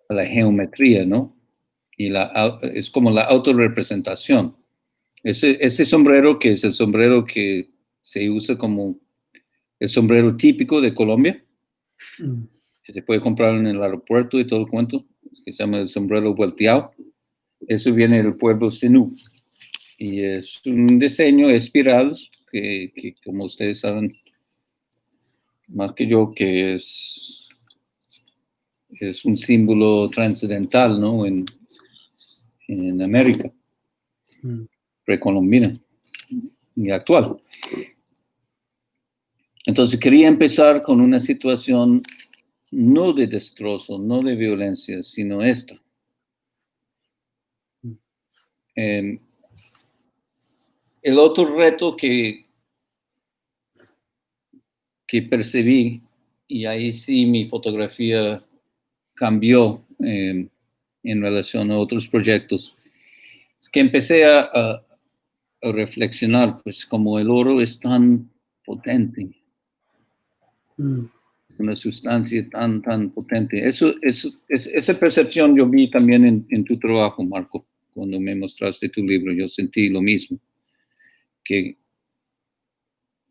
la geometría, ¿no? Y es como la autorrepresentación. Ese sombrero, que es el sombrero que se usa como el sombrero típico de Colombia, que se puede comprar en el aeropuerto y todo el cuento, que se llama el sombrero volteado. Eso viene del pueblo Zenú. Y es un diseño espiral que como ustedes saben, más que yo, que es un símbolo trascendental, ¿no? En América precolombina y actual. Entonces quería empezar con una situación no de destrozo, no de violencia, sino esta. El otro reto que percibí, y ahí sí mi fotografía cambió en relación a otros proyectos, es que empecé a reflexionar, pues como el oro es tan potente, una sustancia tan potente. Esa percepción yo vi también en tu trabajo, Marco, cuando me mostraste tu libro. Yo sentí lo mismo, que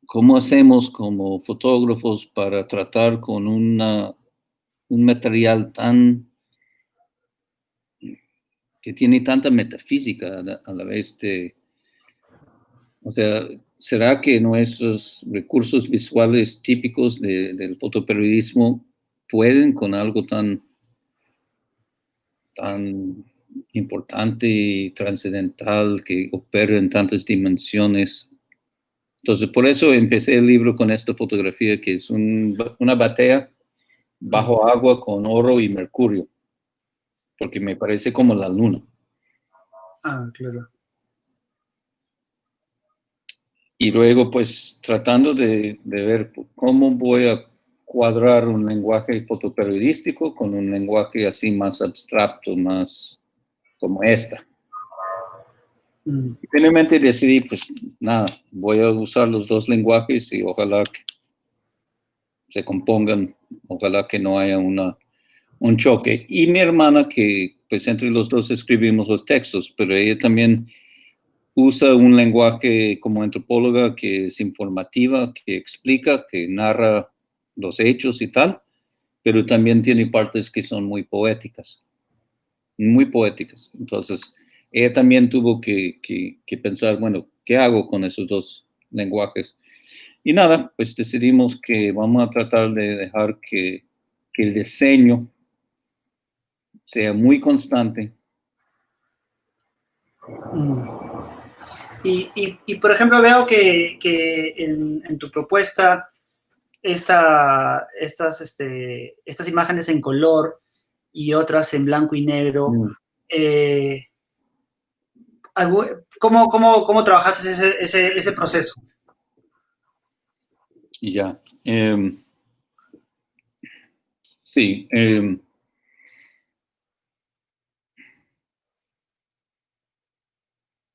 cómo hacemos como fotógrafos para tratar con un material que tiene tanta metafísica a la vez o sea, ¿será que nuestros recursos visuales típicos del fotoperiodismo pueden con algo tan importante y trascendental que opera en tantas dimensiones? Entonces, por eso empecé el libro con esta fotografía, que es una batea bajo agua con oro y mercurio, porque me parece como la luna. Ah, claro. Y luego, pues, tratando de ver cómo voy a cuadrar un lenguaje fotoperiodístico con un lenguaje así más abstracto, más como esta. Y finalmente decidí, pues, nada, voy a usar los dos lenguajes y ojalá que se compongan, ojalá que no haya un choque. Y mi hermana, que pues entre los dos escribimos los textos, pero ella también usa un lenguaje como antropóloga que es informativa, que explica, que narra los hechos y tal, pero también tiene partes que son muy poéticas, muy poéticas. Entonces, ella también tuvo que pensar, bueno, ¿qué hago con esos dos lenguajes? Y nada, pues decidimos que vamos a tratar de dejar que el diseño sea muy constante. Y por ejemplo, veo que en tu propuesta estas imágenes en color y otras en blanco y negro, ¿cómo trabajaste ese proceso? Ya. Sí.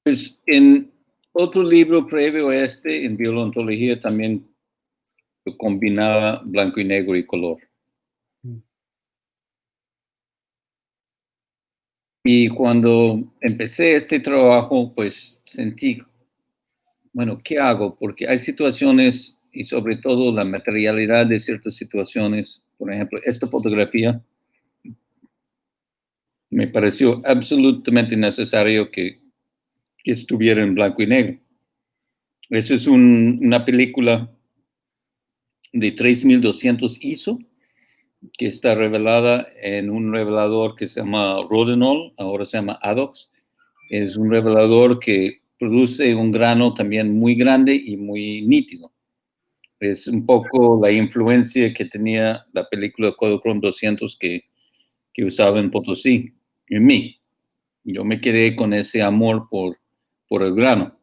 Pues en otro libro previo a este, en Violontología, también combinaba blanco y negro y color. Y cuando empecé este trabajo, pues sentí, bueno, ¿qué hago? Porque hay situaciones y sobre todo la materialidad de ciertas situaciones. Por ejemplo, esta fotografía me pareció absolutamente necesario que estuviera en blanco y negro. Esa es una película de 3200 ISO que está revelada en un revelador que se llama Rodinal, ahora se llama Adox. Es un revelador que produce un grano también muy grande y muy nítido. Es un poco la influencia que tenía la película Kodachrome 200 que usaba en Potosí, en mí. Yo me quedé con ese amor por el grano.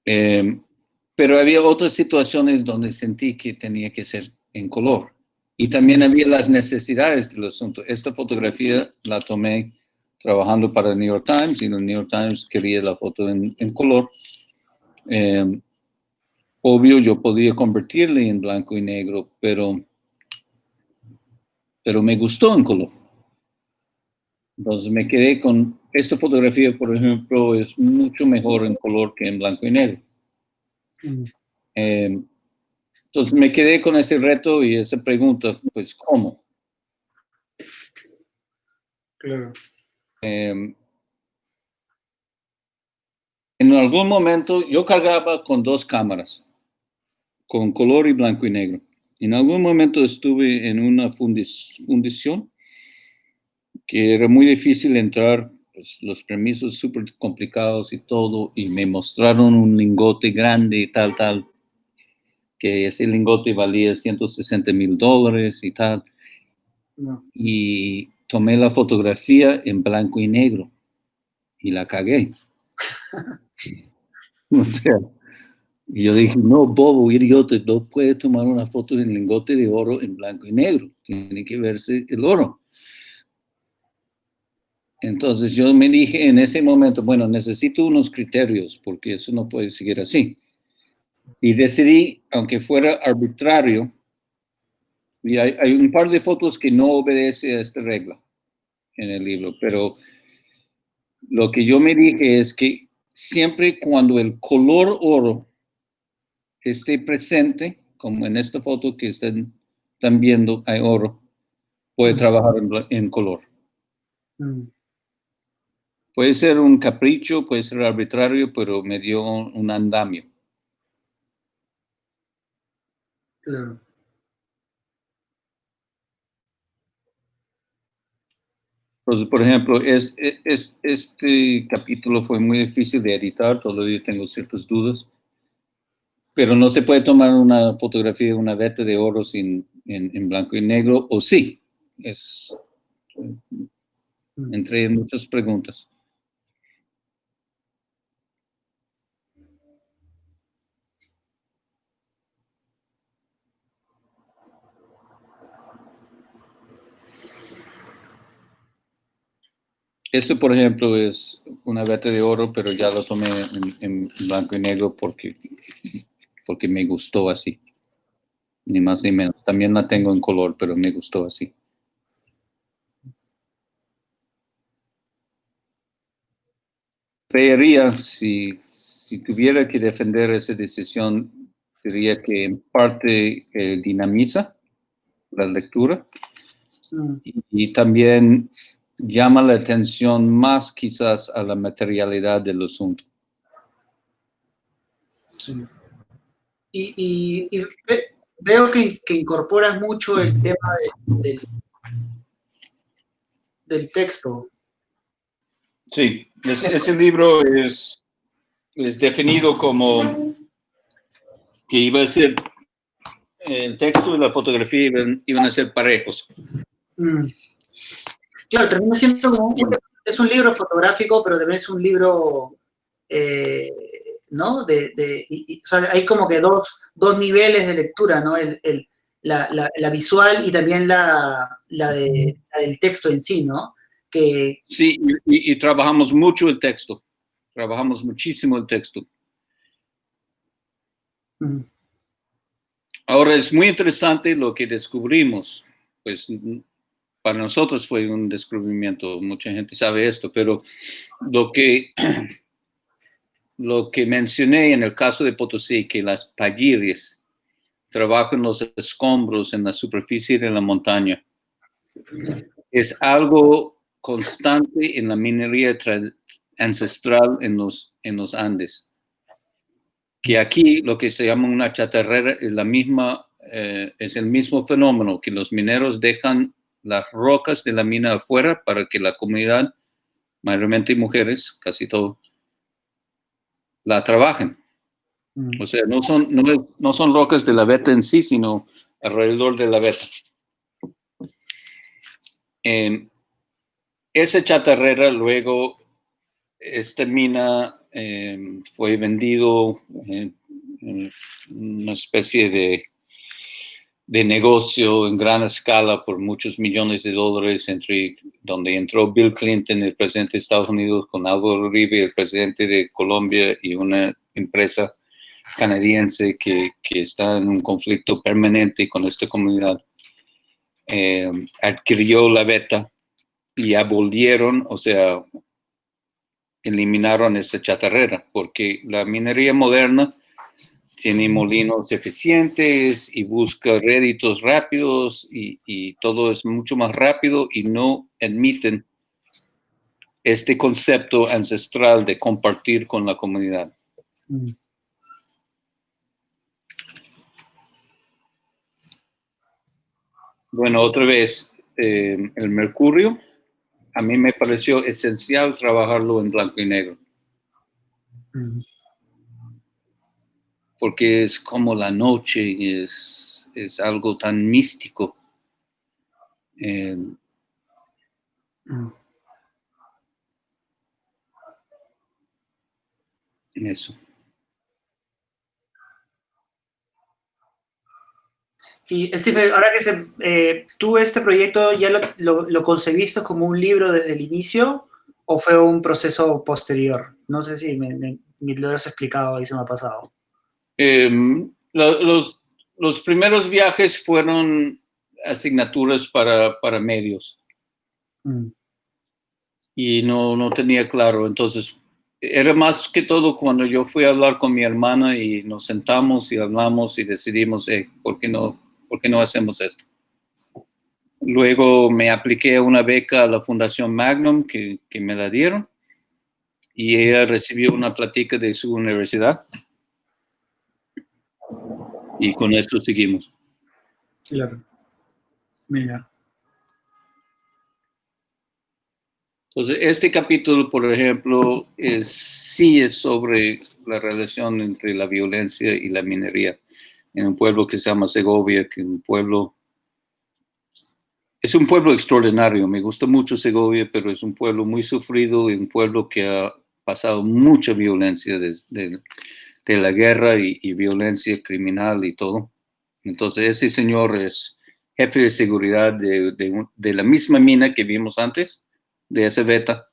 Pero había otras situaciones donde sentí que tenía que ser en color. Y también había las necesidades del asunto. Esta fotografía la tomé trabajando para el New York Times y el New York Times quería la foto en color. Obvio, yo podía convertirle en blanco y negro, pero me gustó en color. Entonces me quedé con esta fotografía, por ejemplo, es mucho mejor en color que en blanco y negro. Entonces me quedé con ese reto y esa pregunta, pues, ¿cómo? Claro. En algún momento yo cargaba con dos cámaras, con color y blanco y negro. En algún momento estuve en una fundición que era muy difícil entrar, pues, los permisos súper complicados y todo, y me mostraron un lingote grande y tal, que ese lingote valía $160,000 y tal. No. Y tomé la fotografía en blanco y negro. y la cagué. O sea, y yo dije, no, bobo, idiota, no puede tomar una foto del lingote de oro en blanco y negro. Tiene que verse el oro. Entonces yo me dije en ese momento, bueno, necesito unos criterios porque eso no puede seguir así. Y decidí, aunque fuera arbitrario, y hay un par de fotos que no obedece a esta regla en el libro, pero lo que yo me dije es que siempre cuando el color oro esté presente, como en esta foto que están viendo, hay oro, puede trabajar en color. Puede ser un capricho, puede ser arbitrario, pero me dio un andamio. Claro. Entonces, por ejemplo, este capítulo fue muy difícil de editar, todavía tengo ciertas dudas, pero no se puede tomar una fotografía de una veta de oro en blanco y negro, o sí, es entre muchas preguntas. Eso, por ejemplo, es una veta de oro, pero ya lo tomé en blanco y negro porque me gustó así, ni más ni menos. También la tengo en color, pero me gustó así. Creería, si tuviera que defender esa decisión, diría que en parte dinamiza la lectura y también llama la atención más quizás a la materialidad del asunto. Sí. Y veo que incorporas mucho el tema del texto. Sí, ese libro es definido como que iba a ser, el texto y la fotografía iban a ser parejos. Claro, termina siendo como es un libro fotográfico, pero también es un libro, ¿no? O sea, hay como que dos niveles de lectura, ¿no? La visual y también la del texto en sí, ¿no? Que, sí, y trabajamos mucho el texto. Trabajamos muchísimo el texto. Ahora es muy interesante lo que descubrimos. Pues para nosotros fue un descubrimiento, mucha gente sabe esto, pero lo que mencioné en el caso de Potosí, que las pagires trabajan los escombros en la superficie de la montaña, es algo constante en la minería ancestral en los Andes. Que aquí lo que se llama una chatarrera es es el mismo fenómeno, que los mineros dejan las rocas de la mina afuera para que la comunidad, mayormente mujeres, casi todo, la trabajen. O sea, no son rocas de la veta en sí, sino alrededor de la veta. Esa chatarrera luego, esta mina fue vendido en una especie de negocio en gran escala por muchos millones de dólares, donde entró Bill Clinton, el presidente de Estados Unidos, con Álvaro Uribe, el presidente de Colombia, y una empresa canadiense que está en un conflicto permanente con esta comunidad. Adquirió la veta y abolieron, o sea, eliminaron esa chatarrera, porque la minería moderna tiene molinos eficientes y busca réditos rápidos y todo es mucho más rápido y no admiten este concepto ancestral de compartir con la comunidad. Bueno, otra vez, el mercurio, a mí me pareció esencial trabajarlo en blanco y negro. Porque es como la noche y es algo tan místico. eso. Y Steve, ahora que ¿tú este proyecto ya lo concebiste como un libro desde el inicio o fue un proceso posterior? No sé si me lo has explicado y se me ha pasado. Los primeros viajes fueron asignaturas para medios y no tenía claro. Entonces, era más que todo cuando yo fui a hablar con mi hermana y nos sentamos y hablamos y decidimos, ¿por qué no hacemos esto? Luego me apliqué a una beca a la Fundación Magnum que me la dieron y ella recibió una plática de su universidad y con esto seguimos. Claro. Mira. Entonces, este capítulo, por ejemplo, sí es sobre la relación entre la violencia y la minería en un pueblo que se llama Segovia, que es un pueblo extraordinario. Me gusta mucho Segovia, pero es un pueblo muy sufrido y un pueblo que ha pasado mucha violencia de la guerra y violencia criminal y todo. Entonces, ese señor es jefe de seguridad de la misma mina que vimos antes, de esa beta,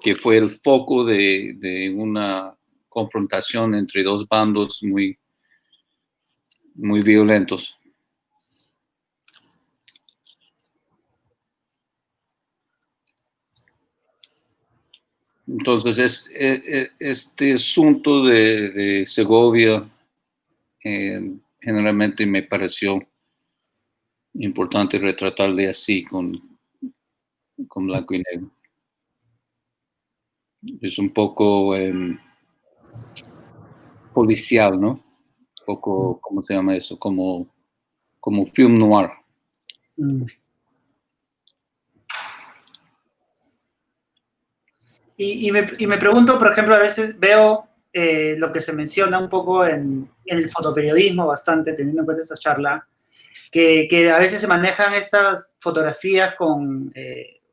que fue el foco de una confrontación entre dos bandos muy, muy violentos. Entonces, este asunto de Segovia generalmente me pareció importante retratarle así, con blanco y negro. Es un poco policial, ¿no? Un poco, ¿cómo se llama eso? Como film noir. Y me pregunto, por ejemplo, a veces veo lo que se menciona un poco en el fotoperiodismo bastante, teniendo en cuenta esta charla, que a veces se manejan estas fotografías con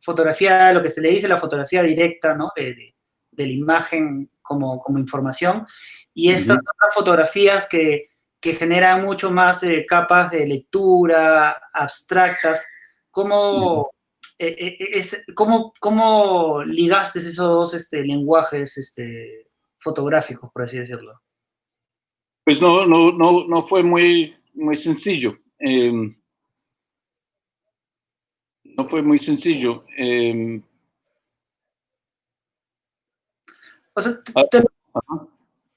fotografía, lo que se le dice la fotografía directa, ¿no? De la imagen como información, y estas otras fotografías que generan mucho más capas de lectura abstractas. ¿Cómo, cómo ligaste esos dos lenguajes fotográficos, por así decirlo? Pues no fue muy sencillo. No fue muy sencillo. O sea,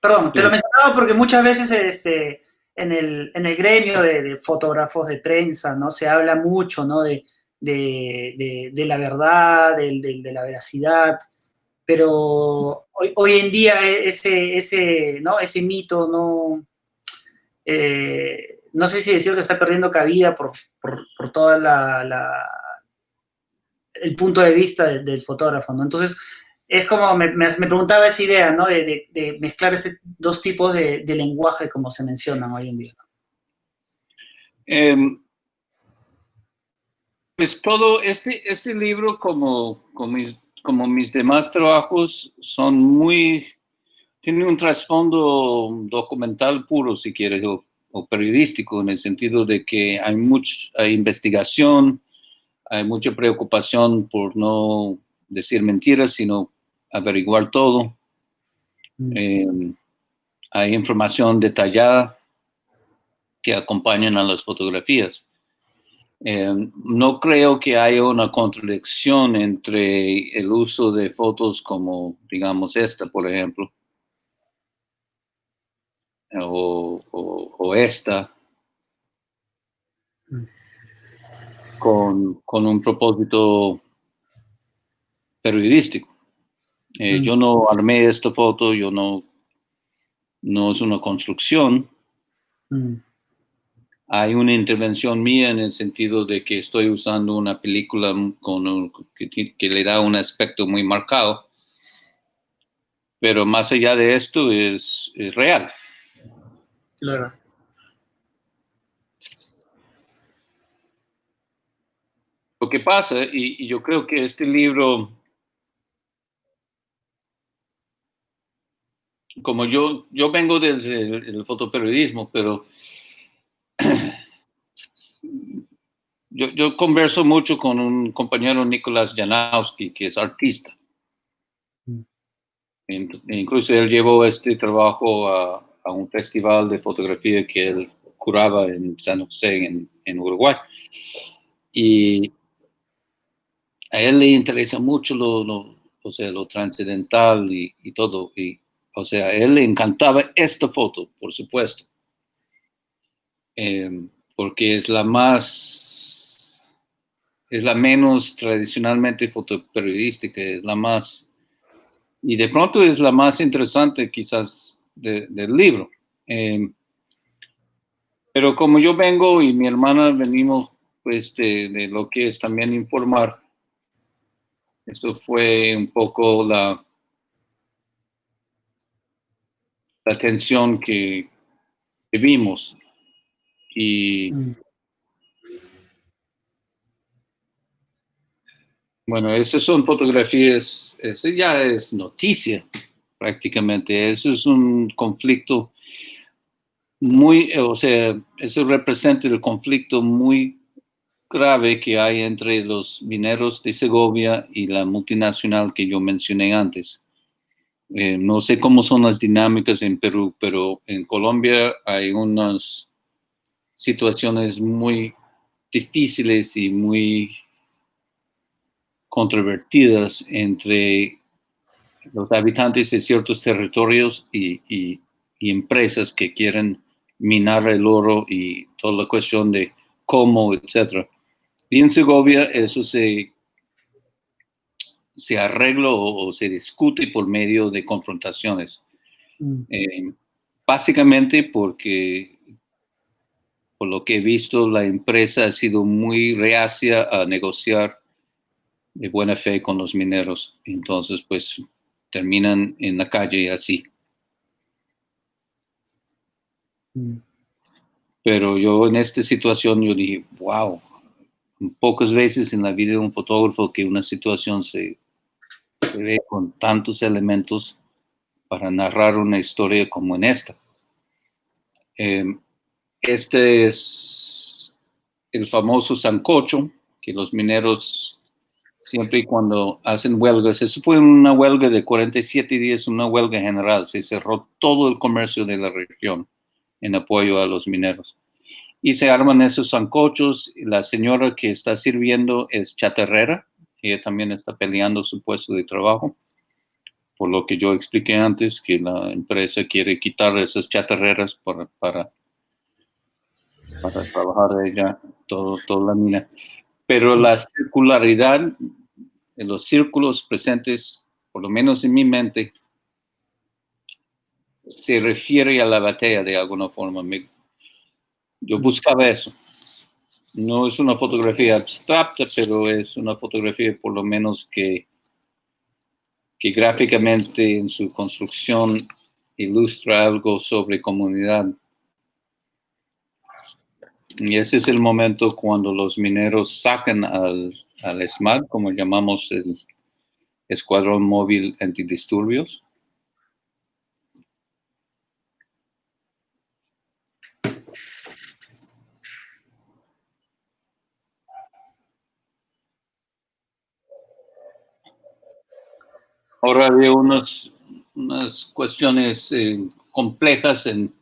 perdón, te lo mencionaba porque muchas veces en el gremio de fotógrafos de prensa, ¿no? Se habla mucho, ¿no? De la verdad, de la veracidad, pero hoy en día ¿no? Ese mito no sé si decir que está perdiendo cabida por toda el punto de vista del fotógrafo, ¿no? Entonces, es como, me preguntaba esa idea, ¿no? De mezclar esos dos tipos de lenguaje como se mencionan hoy en día. Pues todo este libro, como mis demás trabajos, tiene un trasfondo documental puro, si quieres, o periodístico, en el sentido de que hay investigación, hay mucha preocupación por no decir mentiras, sino averiguar todo. Hay información detallada que acompañan a las fotografías. No creo que haya una contradicción entre el uso de fotos como, digamos, esta, por ejemplo, o esta, con un propósito periodístico. Yo no armé esta foto, no es una construcción. Hay una intervención mía en el sentido de que estoy usando una película que le da un aspecto muy marcado, pero más allá de esto es real. Claro. Lo que pasa, y yo creo que este libro como yo vengo desde el fotoperiodismo, pero yo converso mucho con un compañero, Nicolás Janowski, que es artista. Incluso él llevó este trabajo a un festival de fotografía que él curaba en San José, en Uruguay. Y a él le interesa mucho o sea, lo trascendental y todo. O sea, a él le encantaba esta foto, por supuesto. Porque es la menos tradicionalmente fotoperiodística, es la más, y de pronto es la más interesante quizás del libro. Pero como yo vengo y mi hermana venimos pues de lo que es también informar, eso fue un poco la tensión que vimos. Y bueno, esas son fotografías, eso ya es noticia prácticamente. Eso es un conflicto muy, o sea, eso representa el conflicto muy grave que hay entre los mineros de Segovia y la multinacional que yo mencioné antes. No sé cómo son las dinámicas en Perú, pero en Colombia hay unas situaciones muy difíciles y muy controvertidas entre los habitantes de ciertos territorios y empresas que quieren minar el oro y toda la cuestión de cómo, etcétera. Y en Segovia eso se arregla o se discute por medio de confrontaciones. Básicamente porque, por lo que he visto, la empresa ha sido muy reacia a negociar de buena fe con los mineros. Entonces, pues, terminan en la calle así. Pero yo en esta situación, yo dije, wow, pocas veces en la vida de un fotógrafo que una situación se ve con tantos elementos para narrar una historia como en esta. Este es el famoso sancocho, que los mineros siempre y cuando hacen huelgas, eso fue una huelga de 47 días, una huelga general, se cerró todo el comercio de la región en apoyo a los mineros. Y se arman esos sancochos, la señora que está sirviendo es chatarrera, ella también está peleando su puesto de trabajo, por lo que yo expliqué antes, que la empresa quiere quitar esas chatarreras para trabajar de ella toda la mina. Pero la circularidad en los círculos presentes, por lo menos en mi mente, se refiere a la batalla de alguna forma. Yo buscaba eso. No es una fotografía abstracta, pero es una fotografía por lo menos que gráficamente en su construcción ilustra algo sobre comunidad. Y ese es el momento cuando los mineros sacan al ESMAD, como llamamos el Escuadrón Móvil Antidisturbios. Ahora había unas cuestiones complejas en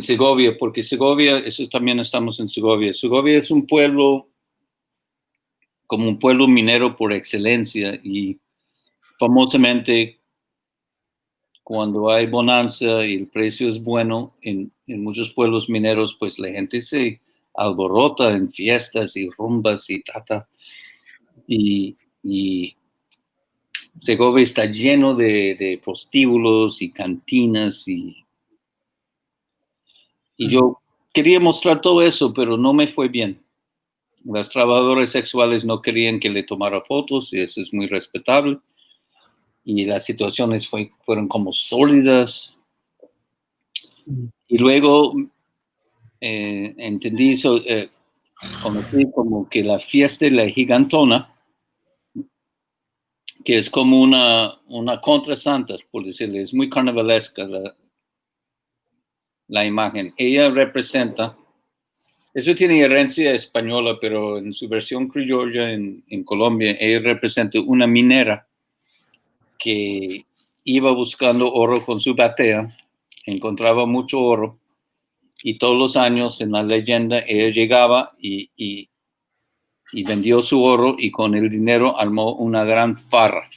Segovia, porque Segovia, eso también estamos en Segovia. Segovia es un pueblo, como un pueblo minero por excelencia, y famosamente cuando hay bonanza y el precio es bueno, en muchos pueblos mineros, pues la gente se alborota en fiestas y rumbas y tata. Y Segovia está lleno de prostíbulos y cantinas y yo quería mostrar todo eso, pero no me fue bien. Las trabajadoras sexuales no querían que le tomara fotos y eso es muy respetable. Y las situaciones fueron como sólidas. Y luego entendí, conocí como que la fiesta de la gigantona, que es como una contra santa, por decirle, es muy carnavalesca la imagen. Ella representa, eso tiene herencia española, pero en su versión criolla en Colombia, ella representa una minera que iba buscando oro con su batea, encontraba mucho oro, y todos los años en la leyenda ella llegaba y vendió su oro, y con el dinero armó una gran farra.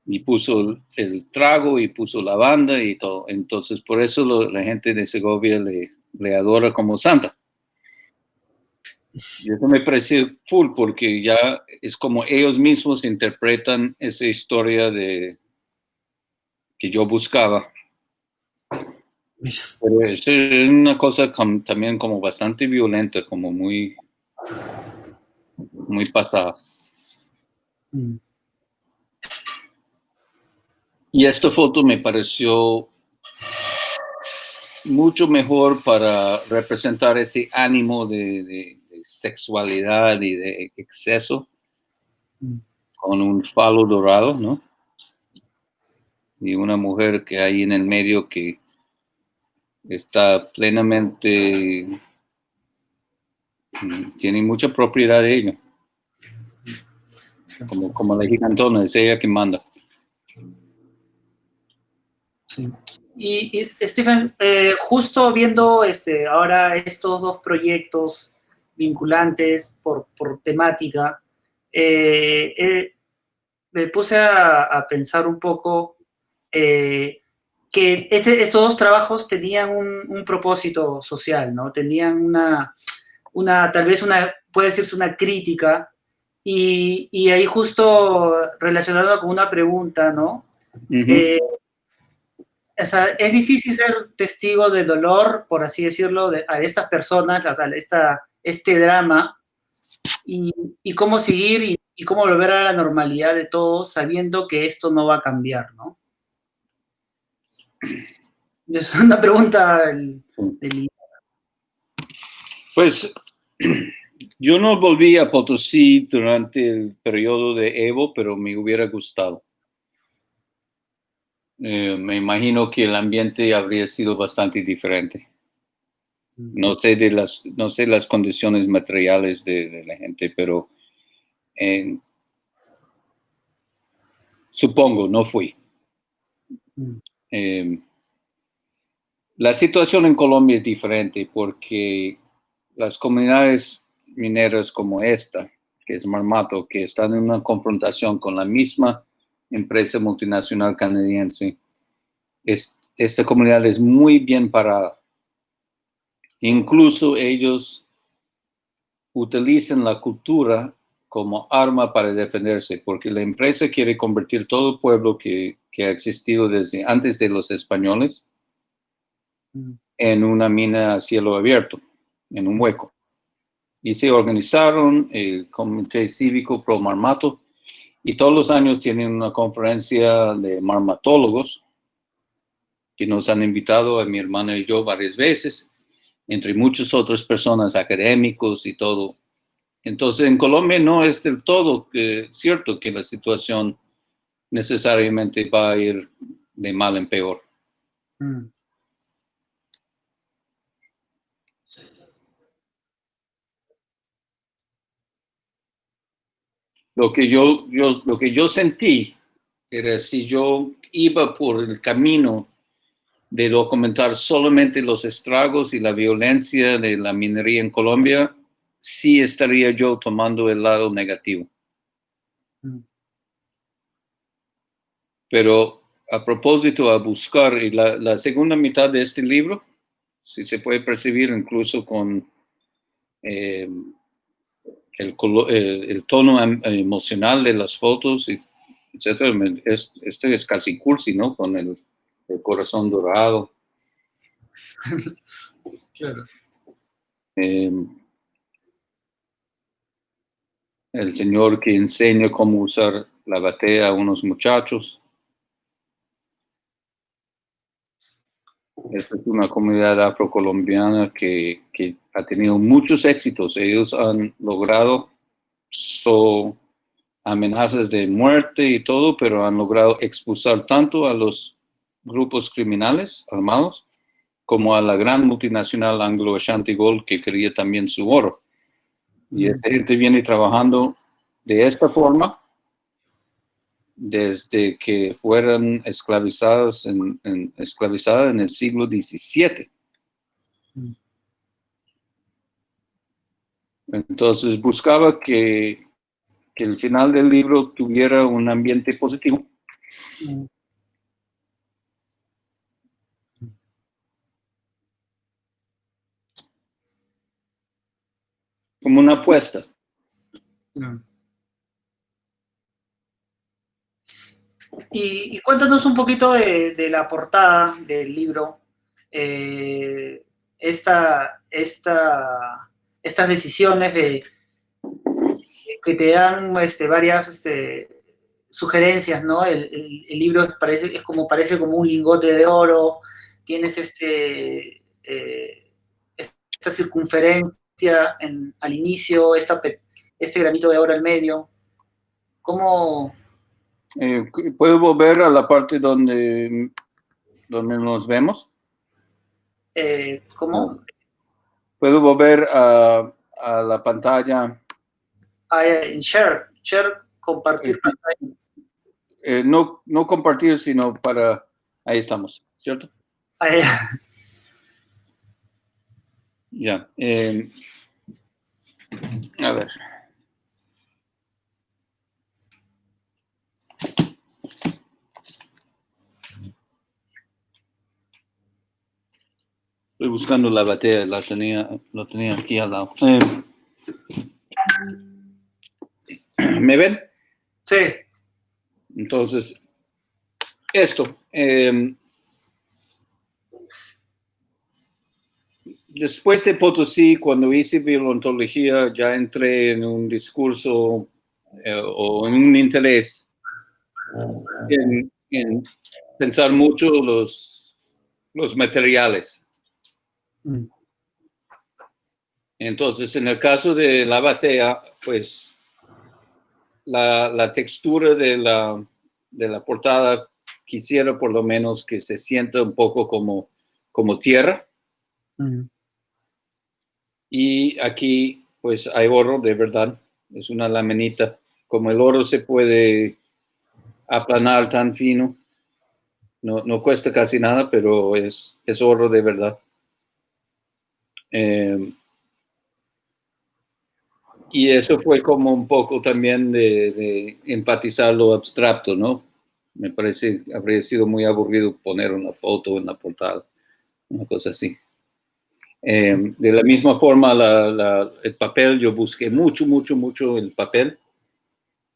Y puso el trago y puso la banda y todo. Entonces, por eso la gente de Segovia le adora como santa. Y eso me parece full, porque ya es como ellos mismos interpretan esa historia que yo buscaba. Pero es una cosa también como bastante violenta, como muy pasada. Y esta foto me pareció mucho mejor para representar ese ánimo de sexualidad y de exceso, con un falo dorado, ¿no? Y una mujer que hay en el medio que está plenamente, tiene mucha propiedad de ella. Como la gigantona, es ella que manda. Sí. Y Stephen, justo viendo ahora estos dos proyectos vinculantes por temática, me puse a pensar un poco que estos dos trabajos tenían un propósito social, ¿no? Tenían tal vez puede decirse una crítica, y ahí justo relacionado con una pregunta, ¿no? O sea, es difícil ser testigo del dolor, por así decirlo, a estas personas, o sea, este drama, y cómo seguir y cómo volver a la normalidad de todo, sabiendo que esto no va a cambiar, ¿no? Es una pregunta del... Pues yo no volví a Potosí durante el periodo de Evo, pero me hubiera gustado. Me imagino que el ambiente habría sido bastante diferente. No sé las condiciones materiales de la gente, pero supongo, no fui. La situación en Colombia es diferente porque las comunidades mineras como esta, que es Marmato, que están en una confrontación con la misma empresa multinacional canadiense, esta comunidad es muy bien parada. Incluso ellos utilizan la cultura como arma para defenderse, porque la empresa quiere convertir todo el pueblo que ha existido desde antes de los españoles en una mina a cielo abierto, en un hueco. Y se organizaron el Comité Cívico Pro Marmato, y todos los años tienen una conferencia de marmatólogos que nos han invitado a mi hermana y yo varias veces, entre muchas otras personas, académicos y todo. Entonces, en Colombia no es del todo cierto que la situación necesariamente va a ir de mal en peor. Lo que yo sentí era, si yo iba por el camino de documentar solamente los estragos y la violencia de la minería en Colombia, sí estaría yo tomando el lado negativo. Pero a propósito, a buscar la segunda mitad de este libro, si se puede percibir incluso con el tono emocional de las fotos, etcétera. Este es casi cursi, ¿no? Con el corazón dorado. Claro. El señor que enseña cómo usar la batea a unos muchachos. Esta es una comunidad afrocolombiana que ha tenido muchos éxitos. Ellos han logrado amenazas de muerte y todo, pero han logrado expulsar tanto a los grupos criminales armados como a la gran multinacional Anglo Ashanti Gold, que quería también su oro. Y esta gente viene trabajando de esta forma desde que fueron esclavizadas en el siglo XVII. Entonces buscaba que el final del libro tuviera un ambiente positivo. Como una apuesta. Y cuéntanos un poquito de la portada del libro. Estas decisiones que te dan varias sugerencias, ¿no? El libro parece como un lingote de oro, tienes esta circunferencia al inicio, este granito de oro al medio. ¿Cómo? ¿Puedo volver a la parte donde nos vemos? ¿Cómo? ¿Puedo volver a la pantalla? En share, compartir pantalla. No compartir, sino para... Ahí estamos, ¿cierto? Ya. A ver. Estoy buscando la batea, lo tenía aquí al lado. ¿Me ven? Sí. Entonces, esto. Después de Potosí, cuando hice biolontología, ya entré en un discurso o en un interés en pensar mucho los materiales. Entonces, en el caso de la batea, pues la textura de la portada quisiera por lo menos que se sienta un poco como tierra. Y aquí pues hay oro de verdad, es una laminita. Como el oro se puede aplanar tan fino, no cuesta casi nada, pero es oro de verdad. Y eso fue como un poco también de empatizar lo abstracto, ¿no? Me parece que habría sido muy aburrido poner una foto en la portada, una cosa así. De la misma forma, el papel, yo busqué mucho el papel,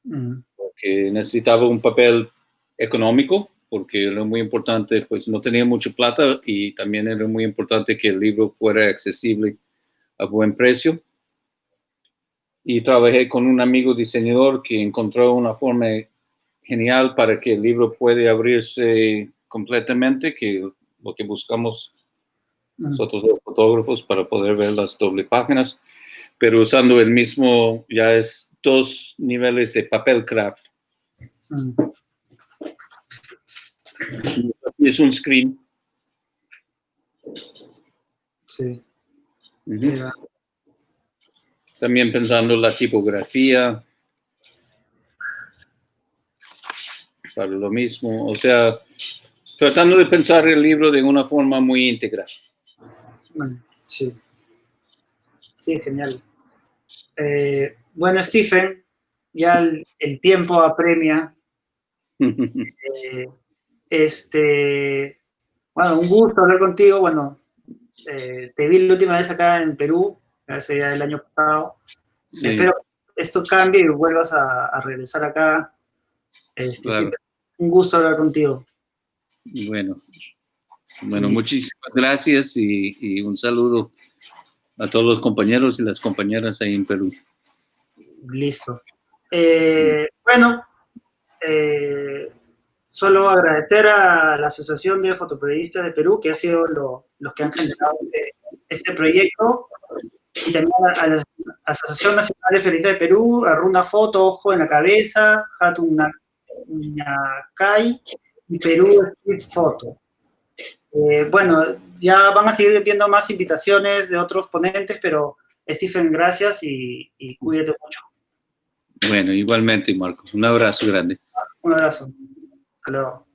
porque necesitaba un papel económico, porque era muy importante, pues no tenía mucha plata y también era muy importante que el libro fuera accesible a buen precio. Y trabajé con un amigo diseñador que encontró una forma genial para que el libro pueda abrirse completamente, que lo que buscamos nosotros los fotógrafos para poder ver las doble páginas, pero usando el mismo, ya es 2 niveles de papel craft. Y es un screen. Sí. También pensando la tipografía, para lo mismo, o sea, tratando de pensar el libro de una forma muy íntegra. Sí. Sí, genial. Bueno, Stephen, ya el tiempo apremia. Bueno, un gusto hablar contigo. Bueno, te vi la última vez acá en Perú, hace ya el año pasado. Sí. Espero que esto cambie y vuelvas a regresar acá. Claro. Un gusto hablar contigo. Bueno, muchísimas gracias y un saludo a todos los compañeros y las compañeras ahí en Perú. Listo. Bueno, solo agradecer a la Asociación de Fotoperiodistas de Perú, que ha sido los que han generado este proyecto. y también a la Asociación Nacional de Felistas de Perú, Arruna Foto, Ojo en la Cabeza, Hatun Nakai y Perú Street Photo. Bueno, ya van a seguir viendo más invitaciones de otros ponentes, pero Stephen, gracias y cuídate mucho. Bueno, igualmente, Marco. Un abrazo grande. Un abrazo. Hasta luego.